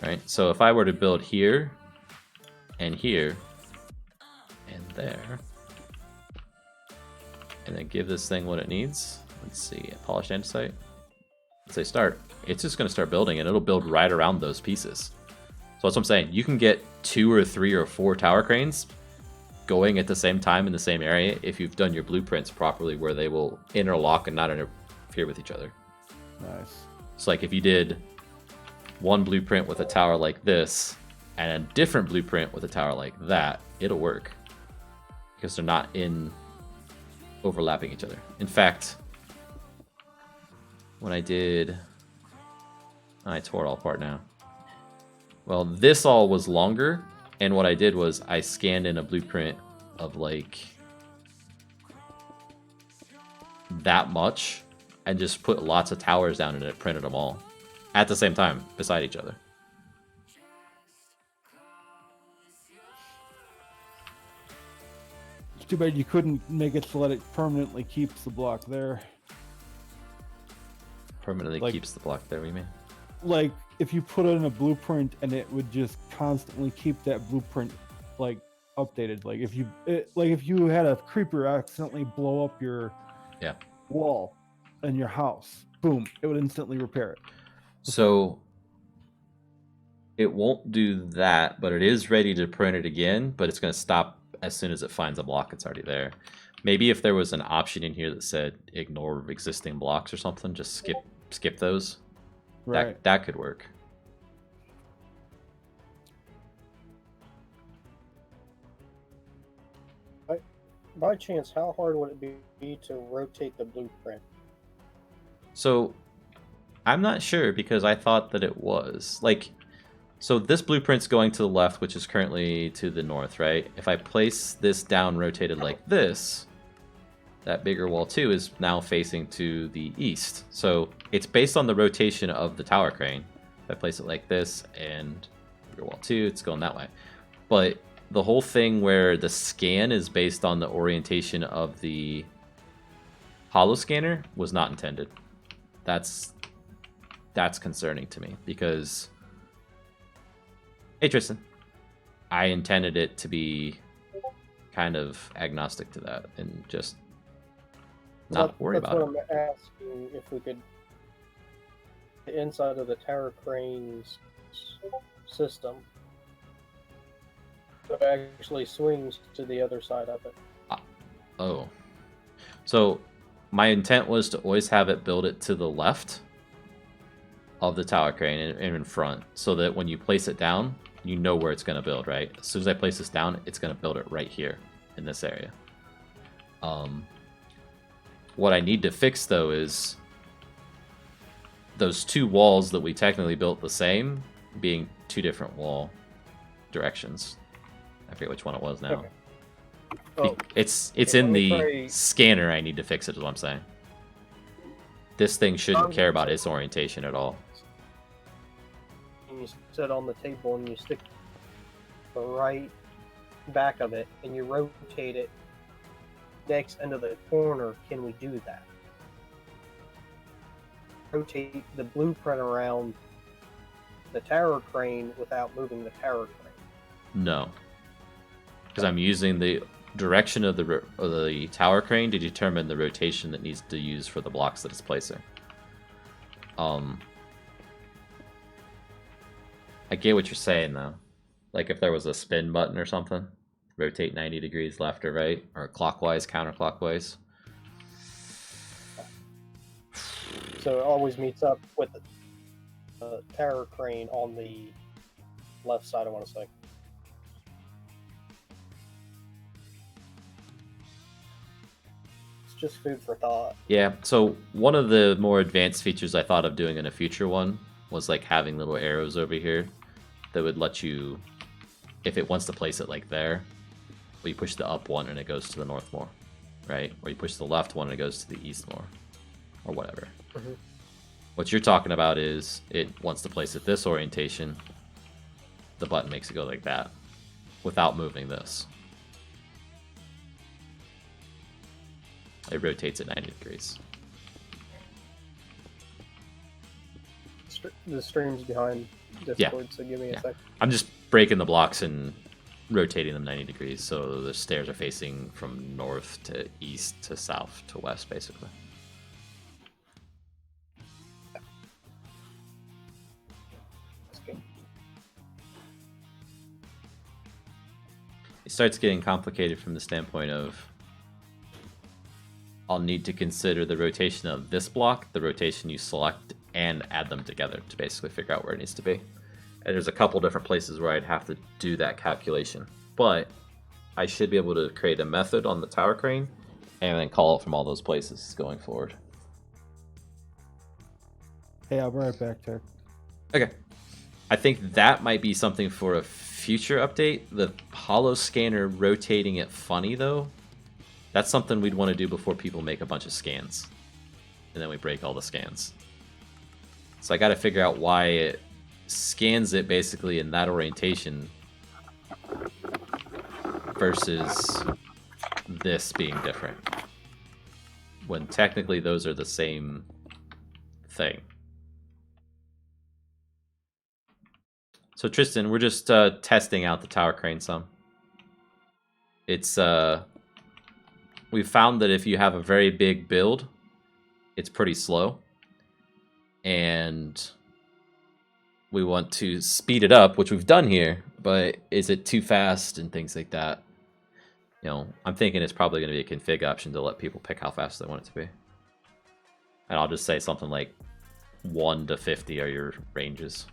Right? So if I were to build here, and there, and then give this thing what it needs, let's see, polished andesite, let's say start, it's just going to start building, and it'll build right around those pieces. So that's what I'm saying. You can get 2 or 3 or 4 tower cranes going at the same time in the same area if you've done your blueprints properly, where they will interlock and not interfere with each other. Nice. So like if you did one blueprint with a tower like this and a different blueprint with a tower like that, it'll work because they're not overlapping each other. In fact, when I tore it all apart now. Well, this all was longer, and what I did was I scanned in a blueprint of like that much and just put lots of towers down and it printed them all at the same time beside each other. It's too bad you couldn't make it so that it permanently keeps the block there. Permanently keeps the block there, what do you mean? Like, if you put it in a blueprint and it would just constantly keep that blueprint, like, updated. Like, if you had a creeper accidentally blow up your wall in your house, boom, it would instantly repair it. So it won't do that, but it is ready to print it again, but it's going to stop as soon as it finds a block that's already there. Maybe if there was an option in here that said ignore existing blocks or something, just skip those. Right. That could work. By chance, how hard would it be to rotate the blueprint? So I'm not sure, because I thought that it was like, so this blueprint's going to the left, which is currently to the north, right? If I place this down rotated like this, that bigger wall 2 is now facing to the east. So it's based on the rotation of the tower crane. If I place it like this and bigger wall 2, it's going that way. But the whole thing where the scan is based on the orientation of the hollow scanner was not intended. That's concerning to me, because, hey Tristan, I intended it to be kind of agnostic to that and just not worry That's about what it. I'm asking, if we could, the inside of the tower crane's system, so it actually swings to the other side of it. Oh. So my intent was to always have it build it to the left of the tower crane and in front, so that when you place it down, you know where it's going to build, right? As soon as I place this down, it's going to build it right here in this area. What I need to fix, though, is those two walls that we technically built the same being two different wall directions. I forget which one it was now. Okay. Oh, It's okay, in let me the try- scanner. I need to fix it, is what I'm saying. This thing shouldn't I'm care about gonna- its orientation at all. And you sit on the table and you stick the right back of it and you rotate it next into the corner. Can we do that? Rotate the blueprint around the tower crane without moving the tower crane. No. Because I'm using the direction of the tower crane to determine the rotation that needs to use for the blocks that it's placing. I get what you're saying, though. Like if there was a spin button or something, rotate 90 degrees left or right, or clockwise, counterclockwise. So it always meets up with the tower crane on the left side, I want to say. It's just food for thought. Yeah, so one of the more advanced features I thought of doing in a future one was like having little arrows over here that would let you, if it wants to place it like there, well, you push the up one and it goes to the north more, right? Or you push the left one and it goes to the east more, or whatever. Mm-hmm. What you're talking about is it wants to place it this orientation, the button makes it go like that without moving this. It rotates at 90 degrees. The stream's behind Discord, so give me a sec. I'm just breaking the blocks and rotating them 90 degrees, so the stairs are facing from north to east to south to west, basically. It starts getting complicated from the standpoint of I'll need to consider the rotation of this block, the rotation you select, and add them together to basically figure out where it needs to be. And there's a couple different places where I'd have to do that calculation. But I should be able to create a method on the tower crane and then call it from all those places going forward. Hey, I'll be right back, Tech. Okay. I think that might be something for a future update. The hollow scanner rotating it funny, though, that's something we'd want to do before people make a bunch of scans. And then we break all the scans. So I got to figure out why it scans it basically in that orientation versus this being different. When technically those are the same thing. So Tristan, we're just testing out the tower crane some. It's we've found that if you have a very big build, it's pretty slow. And we want to speed it up, which we've done here, but is it too fast and things like that? You know, I'm thinking it's probably going to be a config option to let people pick how fast they want it to be. And I'll just say something like 1 to 50 are your ranges.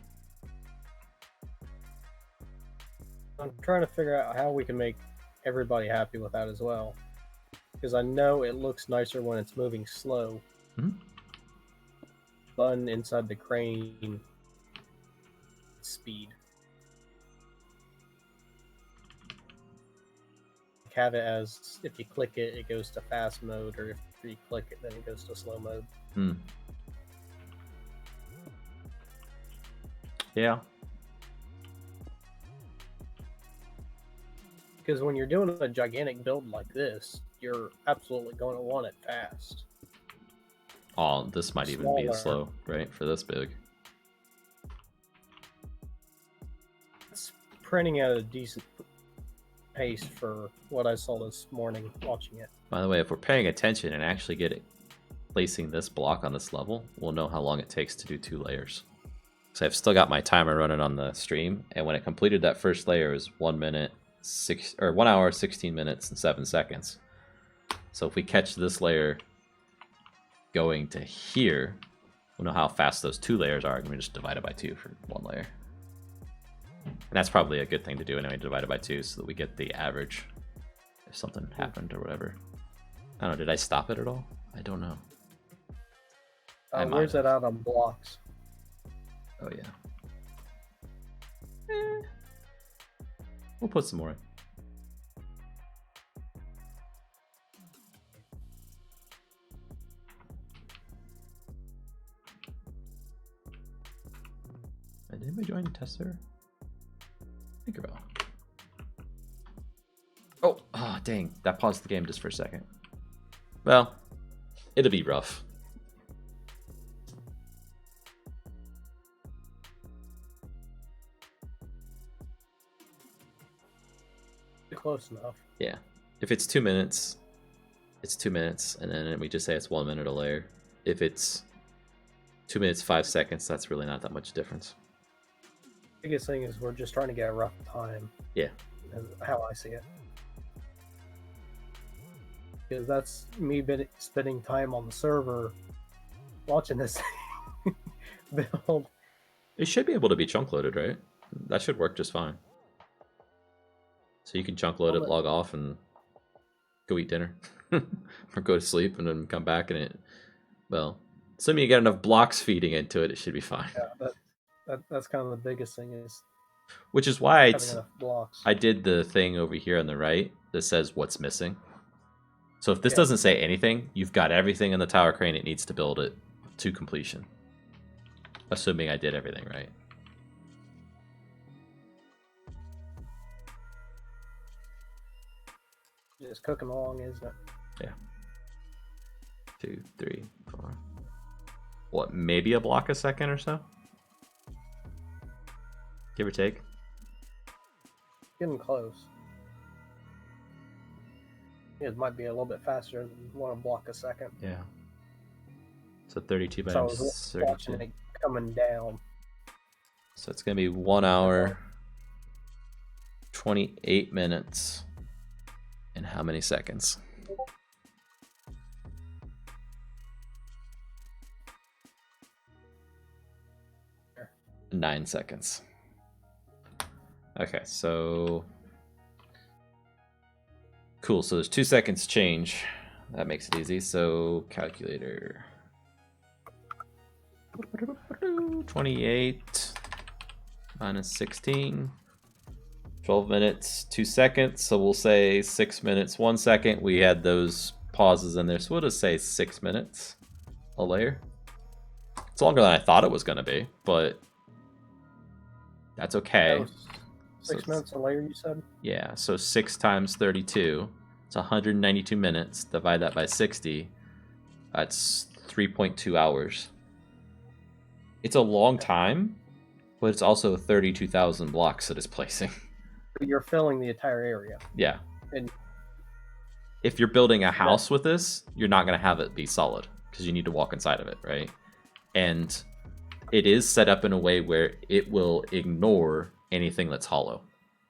I'm trying to figure out how we can make everybody happy with that as well. Because I know it looks nicer when it's moving slow. Mm-hmm. Button inside the crane speed. Have it as if you click it, it goes to fast mode, or if you click it, then it goes to slow mode. Yeah. Because when you're doing a gigantic build like this, you're absolutely going to want it fast. Oh, this might even be a slow, right, for this big. It's printing at a decent pace for what I saw this morning watching it. By the way, if we're paying attention and actually get it placing this block on this level, we'll know how long it takes to do 2 layers. So I've still got my timer running on the stream, and when it completed that first layer, it was 1 hour, 16 minutes, and 7 seconds. So if we catch this layer going to here, we'll know how fast those 2 layers are, and we just divide it by 2 for 1 layer. And that's probably a good thing to do anyway, divide it by 2 so that we get the average if something happened or whatever. I don't know, did I stop it at all? I don't know. Where's that out on blocks? Oh yeah. We'll put some more in. Did anybody join the tester? Think about it. Oh, dang. That paused the game just for a second. Well, it'll be rough. Close enough. Yeah. If it's 2 minutes, it's 2 minutes, and then we just say it's 1 minute a layer. If it's 2 minutes, 5 seconds, that's really not that much difference. Biggest thing is we're just trying to get a rough time. Yeah. Is how I see it. Because that's me spending time on the server watching this build. It should be able to be chunk loaded, right? That should work just fine. So you can chunk load it, log off, and go eat dinner. Or go to sleep and then come back and it... Well, assuming you get enough blocks feeding into it, it should be fine. Yeah, that's kind of the biggest thing is... Which is why enough blocks. I did the thing over here on the right that says what's missing. So if this doesn't say anything, you've got everything in the tower crane it needs to build it to completion. Assuming I did everything right. Just cooking along, isn't it? Yeah. 2, 3, 4. What, maybe a block a second or so? Give or take. Getting close. It might be a little bit faster than 1 block a second. Yeah. So 32 So I times was 32. watching it coming down. So it's going to be 1 hour, 28 minutes, and how many seconds? Sure. 9 seconds. Okay, so... Cool, so there's 2 seconds change. That makes it easy, so calculator. 28 minus 16. 12 minutes, 2 seconds, so we'll say 6 minutes, 1 second. We had those pauses in there, so we'll just say 6 minutes a layer. It's longer than I thought it was going to be, but that's okay. That was 6 minutes a layer, you said? Yeah, so 6 times 32, it's 192 minutes. Divide that by 60, that's 3.2 hours. It's a long time, but it's also 32,000 blocks that it's placing. You're filling the entire area. Yeah. And if you're building a house with this, you're not going to have it be solid because you need to walk inside of it, right? And it is set up in a way where it will ignore anything that's hollow,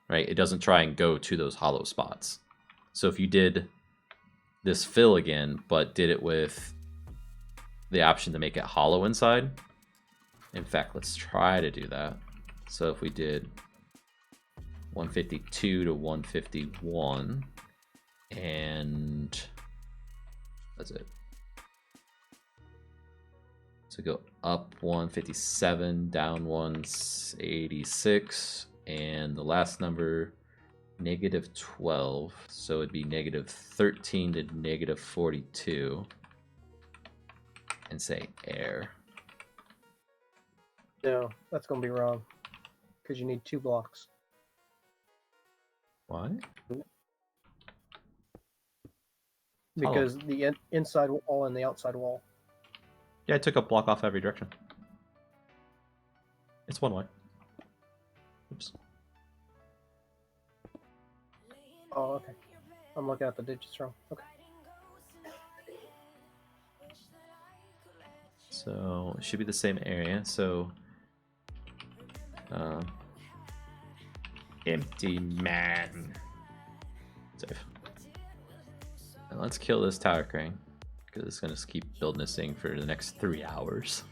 right? It doesn't try and go to those hollow spots. So if you did this fill again, but did it with the option to make it hollow inside, in fact, let's try to do that. So if we did 152 to 151, and that's it. So go up 157, down 186, and the last number, -12. So it'd be -13 to -42, and say air. no, that's going to be wrong because you need 2 blocks. Why? Because the inside wall and the outside wall. Yeah, I took a block off every direction. It's 1 way. Oops. Oh, okay. I'm looking at the digits wrong. Okay. So it should be the same area. So empty man. Save. And let's kill this tower crane because it's gonna keep building this thing for the next 3 hours.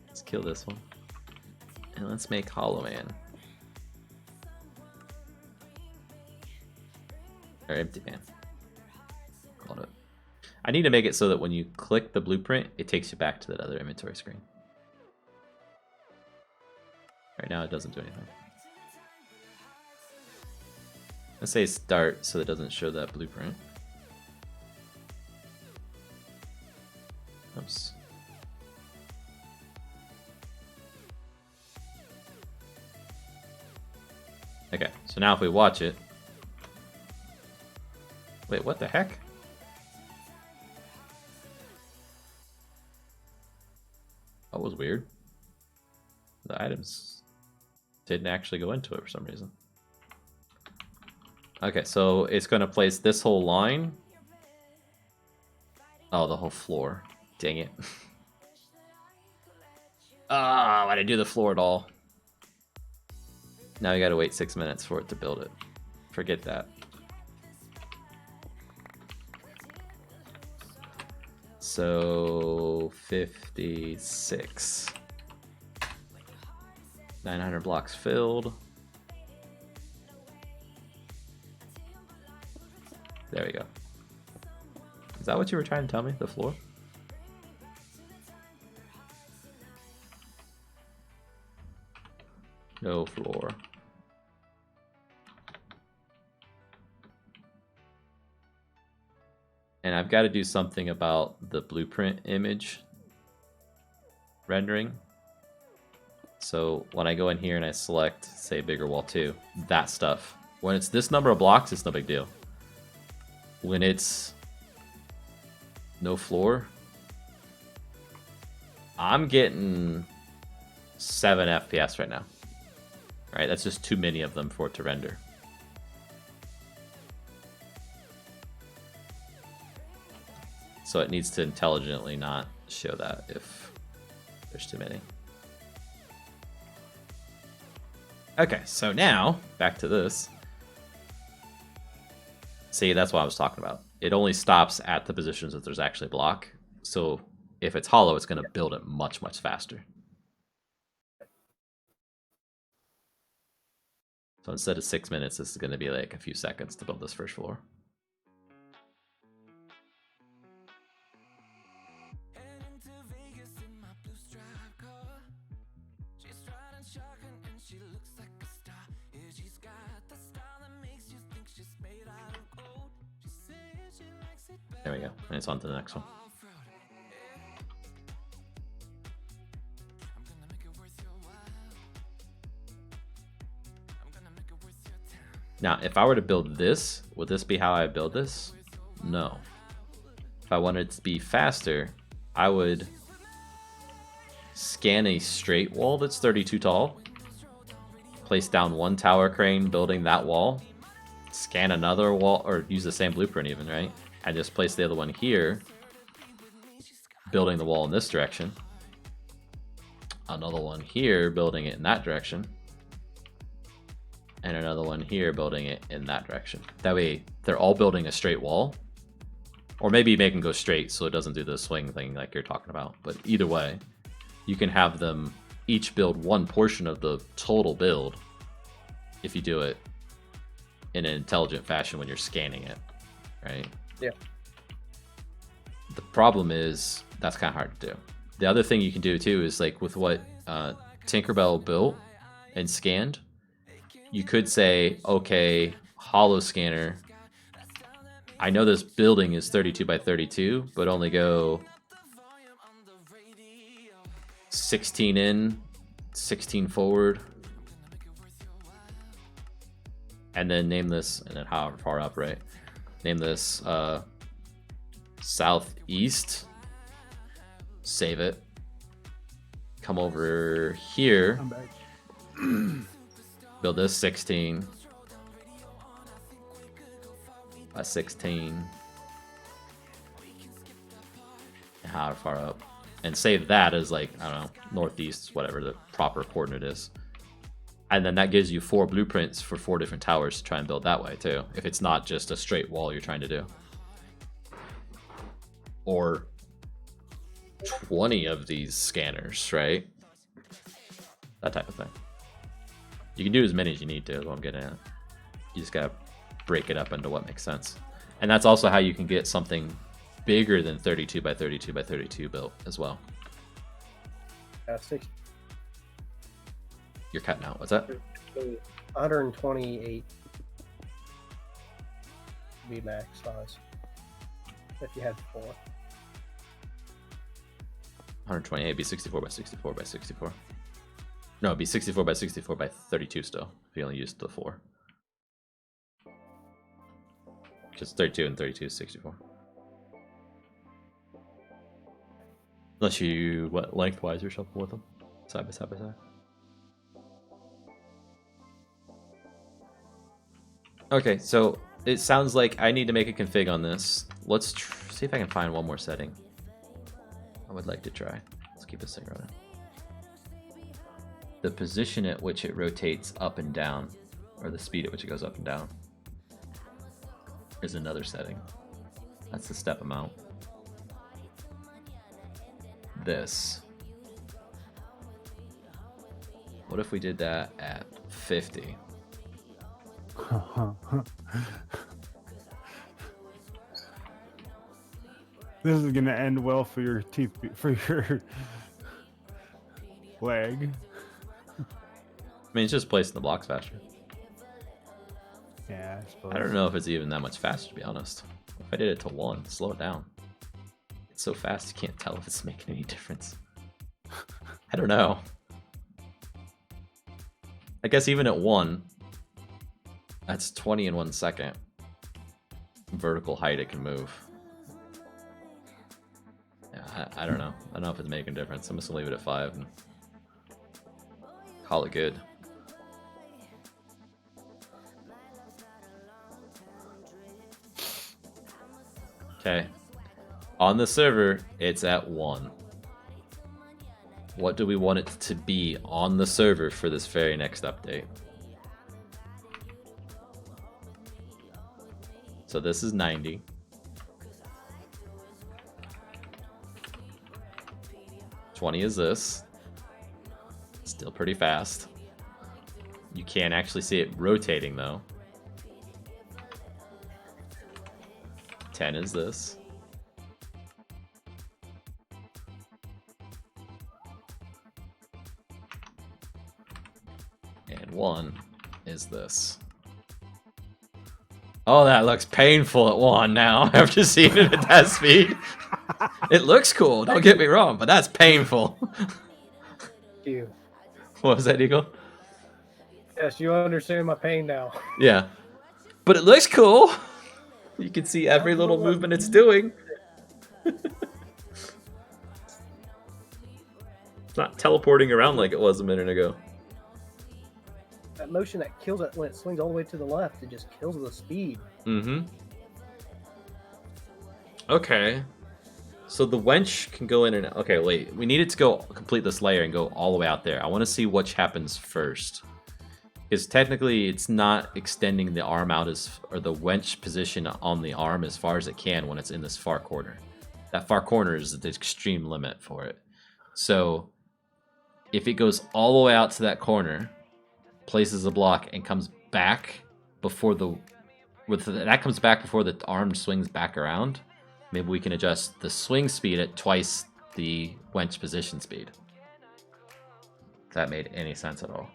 Let's kill this one. And let's make Hollow Man. Or Empty Man. Called it. I need to make it so that when you click the blueprint, it takes you back to that other inventory screen. Right now it doesn't do anything. Let's say start so that it doesn't show that blueprint. Oops. Okay, so now if we watch it. Wait, what the heck? That was weird. The items didn't actually go into it for some reason. Okay, so it's going to place this whole line. Oh, the whole floor. Dang it. Ah, why'd I do the floor at all? Now you gotta wait 6 minutes for it to build it. Forget that. So 56. 900 blocks filled. There we go. Is that what you were trying to tell me? The floor? No floor. And I've got to do something about the blueprint image rendering. So when I go in here and I select, say, bigger wall 2, that stuff. When it's this number of blocks, it's no big deal. When it's no floor, I'm getting 7 FPS right now. All right, that's just too many of them for it to render. So it needs to intelligently not show that if there's too many. Okay, so now back to this. See, that's what I was talking about. It only stops at the positions that there's actually block. So if it's hollow, it's going to build it much, much faster. So instead of 6 minutes, this is going to be like a few seconds to build this first floor. There we go. And it's on to the next one. Now, if I were to build this, would this be how I build this? No. If I wanted it to be faster, I would scan a straight wall that's 32 tall, place down one tower crane building that wall, scan another wall, or use the same blueprint even, right? And just place the other one here, building the wall in this direction. Another one here, building it in that direction. And another one here, building it in that direction. That way, they're all building a straight wall. Or maybe make them go straight so it doesn't do the swing thing like you're talking about. But either way, you can have them each build one portion of the total build if you do it in an intelligent fashion when you're scanning it, right? Yeah. The problem is that's kind of hard to do. The other thing you can do too is like with what Tinkerbell built and scanned, you could say, okay, hollow scanner, I know this building is 32 by 32, but only go 16 in, 16 forward, and then name this, and then however far up, right? Name this southeast, save it, come over here. I'm back. Build this 16 by 16. How far up? And save that as like, I don't know, northeast, whatever the proper coordinate is. And then that gives you 4 blueprints for 4 different towers to try and build that way too, if it's not just a straight wall you're trying to do. Or 20 of these scanners, right? That type of thing. You can do as many as you need to, is what I'm getting at. You just gotta break it up into what makes sense. And that's also how you can get something bigger than 32 by 32 by 32 built as well. 6. You're cutting out. What's that? 128 be max size if you had 4. 128 be 64 by 64 by 64. No, it'd be 64 by 64 by 32 still, if you only used the 4. Because 32 and 32 is 64. Unless you, what, lengthwise or something with them? Side by side by side. Okay, so it sounds like I need to make a config on this. Let's see if I can find one more setting. I would like to try. Let's keep this thing running. The position at which it rotates up and down, or the speed at which it goes up and down, is another setting. That's the step amount. This. What if we did that at 50? This is gonna end well for your for your leg. I mean, it's just placing the blocks faster. Yeah, I suppose. I don't know if it's even that much faster, to be honest. If I did it to 1, slow it down. It's so fast you can't tell if it's making any difference. I don't know. I guess even at 1, that's 20 in 1 second. Vertical height it can move. Yeah, I don't know. I don't know if it's making a difference. I'm just gonna leave it at 5 and call it good. Okay. On the server, it's at 1. What do we want it to be on the server for this very next update? So this is 90. $20 is this. Still pretty fast. You can't actually see it rotating though. 10 is this. And 1 is this. Oh, that looks painful at 1 now after seeing it at that speed. It looks cool, don't get me wrong, but that's painful. You. What was that, Eagle? Yes, you understand my pain now. Yeah. But it looks cool. You can see every little movement it's doing. It's not teleporting around like it was a minute ago. That motion that kills it when it swings all the way to the left, it just kills the speed. Mm-hmm. Okay. So the wench can go in and... Okay, wait. We need it to go complete this layer and go all the way out there. I want to see which happens first. Because technically it's not extending the arm out as... Or the wench position on the arm as far as it can when it's in this far corner. That far corner is the extreme limit for it. So if it goes all the way out to that corner, places a block, and comes back before the... That comes back before the arm swings back around... Maybe we can adjust the swing speed at twice the wench position speed. If that made any sense at all.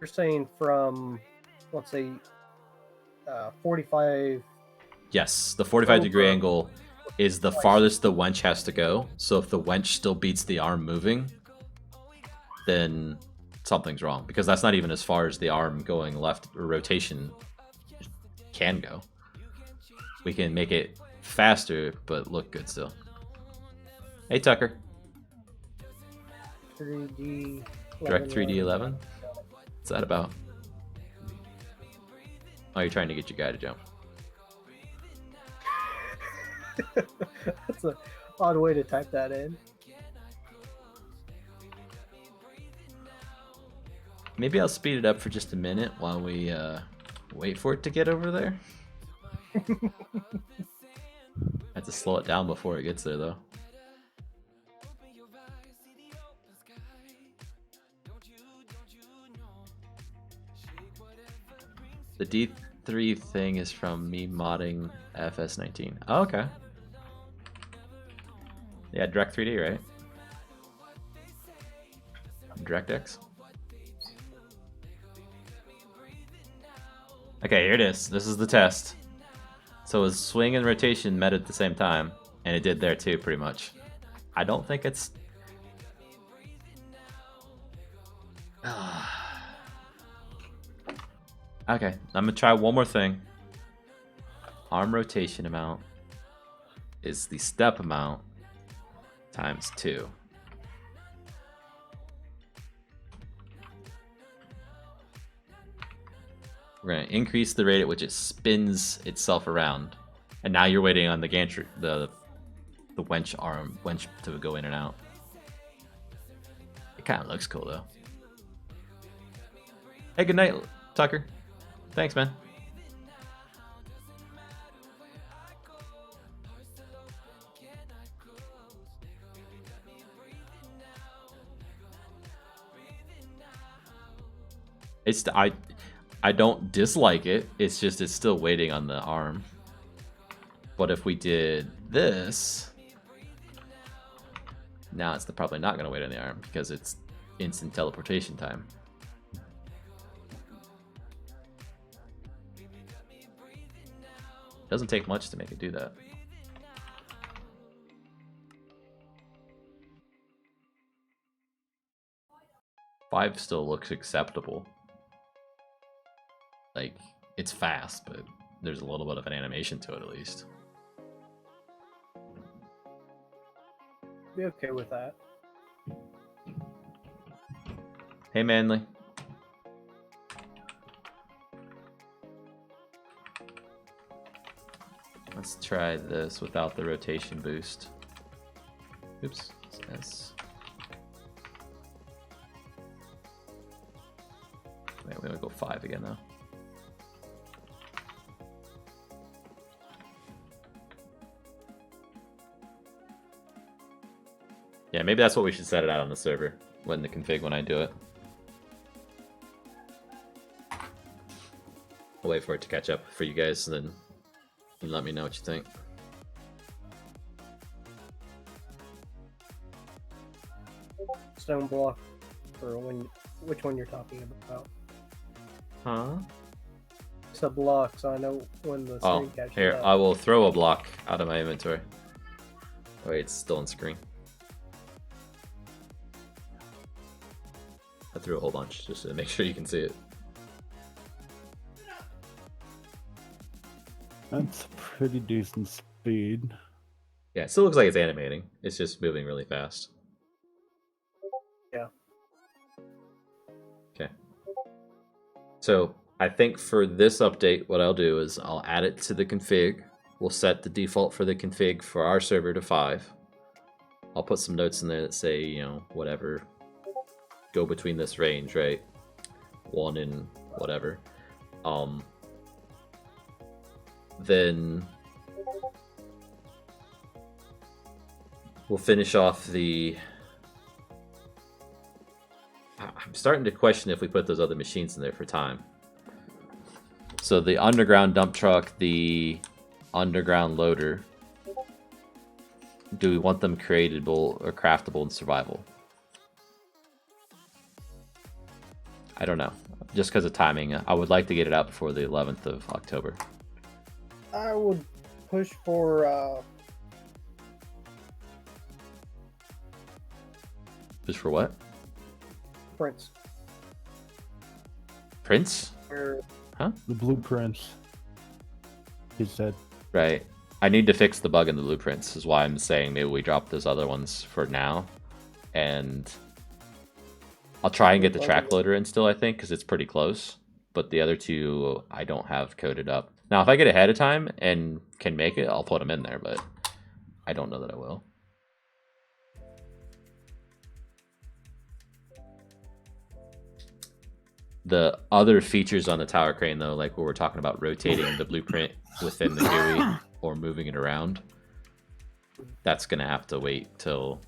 You're saying from, let's say, 45... Yes, the 45-degree angle is the farthest the wench has to go. So if the wench still beats the arm moving, then something's wrong. Because that's not even as far as the arm going left or rotation can go. We can make it faster, but look good still. Hey, Tucker. 3D... Direct 3D 11? that about? Oh, you're trying to get your guy to jump. That's an odd way to type that in. Maybe I'll speed it up for just a minute while we wait for it to get over there. I have to slow it down before it gets there, though. The D3 thing is from me modding FS19. Oh, okay. Yeah, Direct 3D, right? DirectX. Okay, here it is. This is the test. So his swing and rotation met at the same time, and it did there too, pretty much. I don't think it's... Okay, I'm gonna try one more thing. Arm rotation amount is the step amount times 2. We're gonna increase the rate at which it spins itself around, and now you're waiting on the gantry, the wench to go in and out. It kind of looks cool though. Hey, good night, Tucker. Thanks, man. It's I don't dislike it. It's just it's still waiting on the arm. But if we did this, now it's probably not going to wait on the arm because it's instant teleportation time. Doesn't take much to make it do that. Five still looks acceptable. Like, it's fast, but there's a little bit of an animation to it at least. Be okay with that. Hey, Manly. Let's try this without the rotation boost. Oops. Yes. Wait, we're gonna go 5 again though. Yeah, maybe that's what we should set it out on the server when the config when I do it. I'll wait for it to catch up for you guys, and then you can let me know what you think. Stone block for which one you're talking about? Huh? It's a block, so I know when the screen catches here, up. I will throw a block out of my inventory. Oh, wait, it's still on screen. I threw a whole bunch just to make sure you can see it. That's pretty decent speed. Yeah, it still looks like it's animating. It's just moving really fast. Yeah. Okay. So I think for this update, what I'll do is I'll add it to the config. We'll set the default for the config for our server to 5. I'll put some notes in there that say, you know, whatever, go between this range, right? 1 and whatever. Then we'll finish off the... I'm starting to question if we put those other machines in there for time. So the underground dump truck, the underground loader, do we want them creatable or craftable in survival? I don't know. Just because of timing, I would like to get it out before the 11th of October. I would push for Just for what? Prince. Prince? Where Huh? The blueprints. He said. Right. I need to fix the bug in the blueprints, is why I'm saying maybe we drop those other ones for now. And I'll try and get the track loader in still, I think, because it's pretty close. But the other two I don't have coded up. Now, if I get ahead of time and can make it, I'll put them in there, but I don't know that I will. The other features on the tower crane, though, like what we're talking about, rotating the blueprint within the GUI or moving it around, that's going to have to wait till...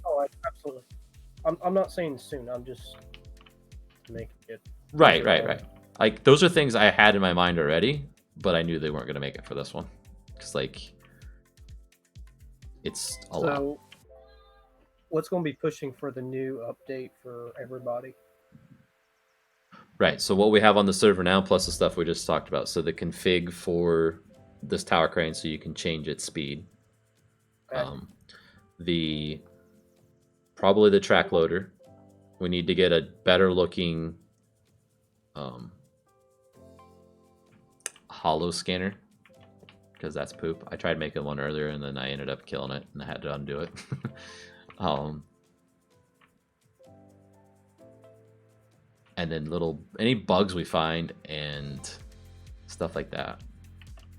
Oh, absolutely. I'm not saying soon. I'm just making it. Right. Like, those are things I had in my mind already, but I knew they weren't going to make it for this one. Because, like, it's a lot. So, what's going to be pushing for the new update for everybody? Right, so what we have on the server now, plus the stuff we just talked about. So the config for this tower crane, so you can change its speed. Okay. Probably the track loader. We need to get a better looking hollow scanner, because that's poop. I tried making one earlier and then I ended up killing it and I had to undo it. And then any bugs we find and stuff like that.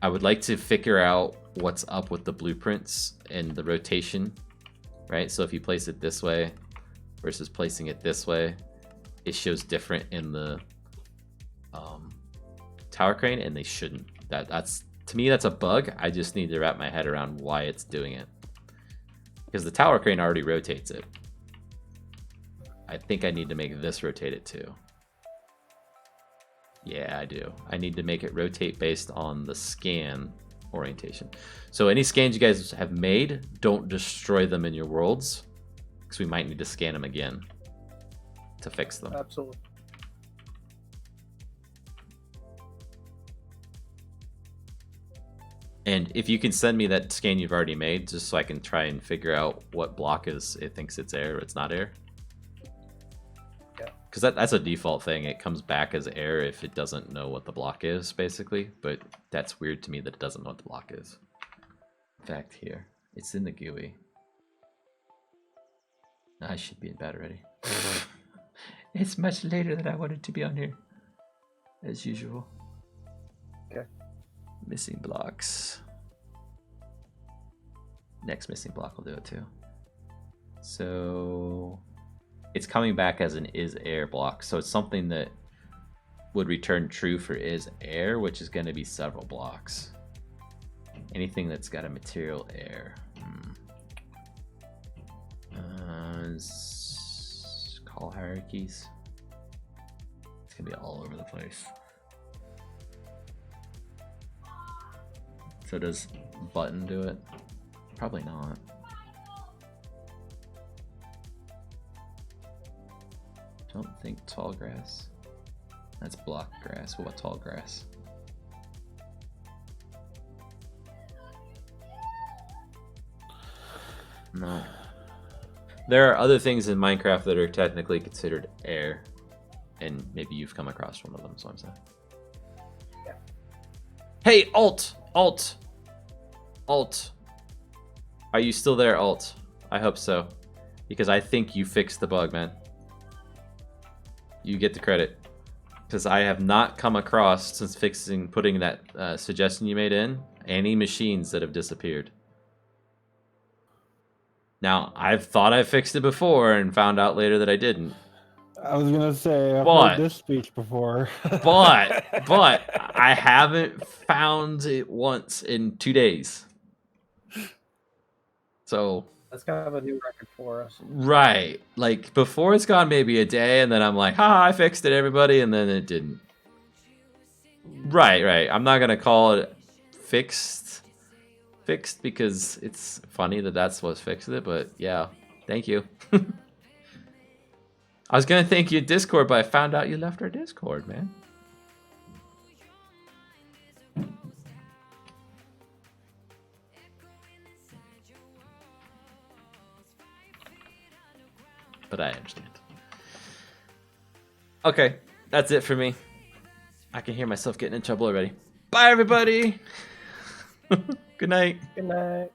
I would like to figure out what's up with the blueprints and the rotation, right? So if you place it this way versus placing it this way, it shows different in the tower crane, and they shouldn't. That's to me, that's a bug. I just need to wrap my head around why it's doing it, because the tower crane already rotates it. I think I need to make this rotate it too. Yeah, I do. I need to make it rotate based on the scan orientation. So any scans you guys have made, don't destroy them in your worlds, because we might need to scan them again to fix them. Absolutely. And if you can send me that scan you've already made, just so I can try and figure out what block it thinks it's air or it's not air. Because that's a default thing. It comes back as air if it doesn't know what the block is, basically. But that's weird to me that it doesn't know what the block is. In fact, here. It's in the GUI. I should be in bed already. It's much later than I wanted to be on here. As usual. Okay. Missing blocks. Next missing block will do it too. So... it's coming back as an is air block, so it's something that would return true for is air, which is going to be several blocks. Anything that's got a material air. Call hierarchies. It's going to be all over the place. So does button do it? Probably not. Don't think tall grass. That's block grass. What about tall grass? No. There are other things in Minecraft that are technically considered air, and maybe you've come across one of them, so I'm saying. Yeah. Hey, Alt! Are you still there, Alt? I hope so, because I think you fixed the bug, man. You get the credit, because I have not come across, since putting that suggestion you made in, any machines that have disappeared. Now, I've thought I fixed it before and found out later that I didn't. I was gonna say I've heard this speech before. but I haven't found it once in 2 days. So that's kind of a new record for us. Right. Like, before it's gone maybe a day, and then I'm like, I fixed it, everybody, and then it didn't. Right. I'm not going to call it fixed because it's funny that that's what's fixed it, but yeah, thank you. I was going to thank you Discord, but I found out you left our Discord, man. But I understand. Okay, that's it for me. I can hear myself getting in trouble already. Bye, everybody. Good night. Good night.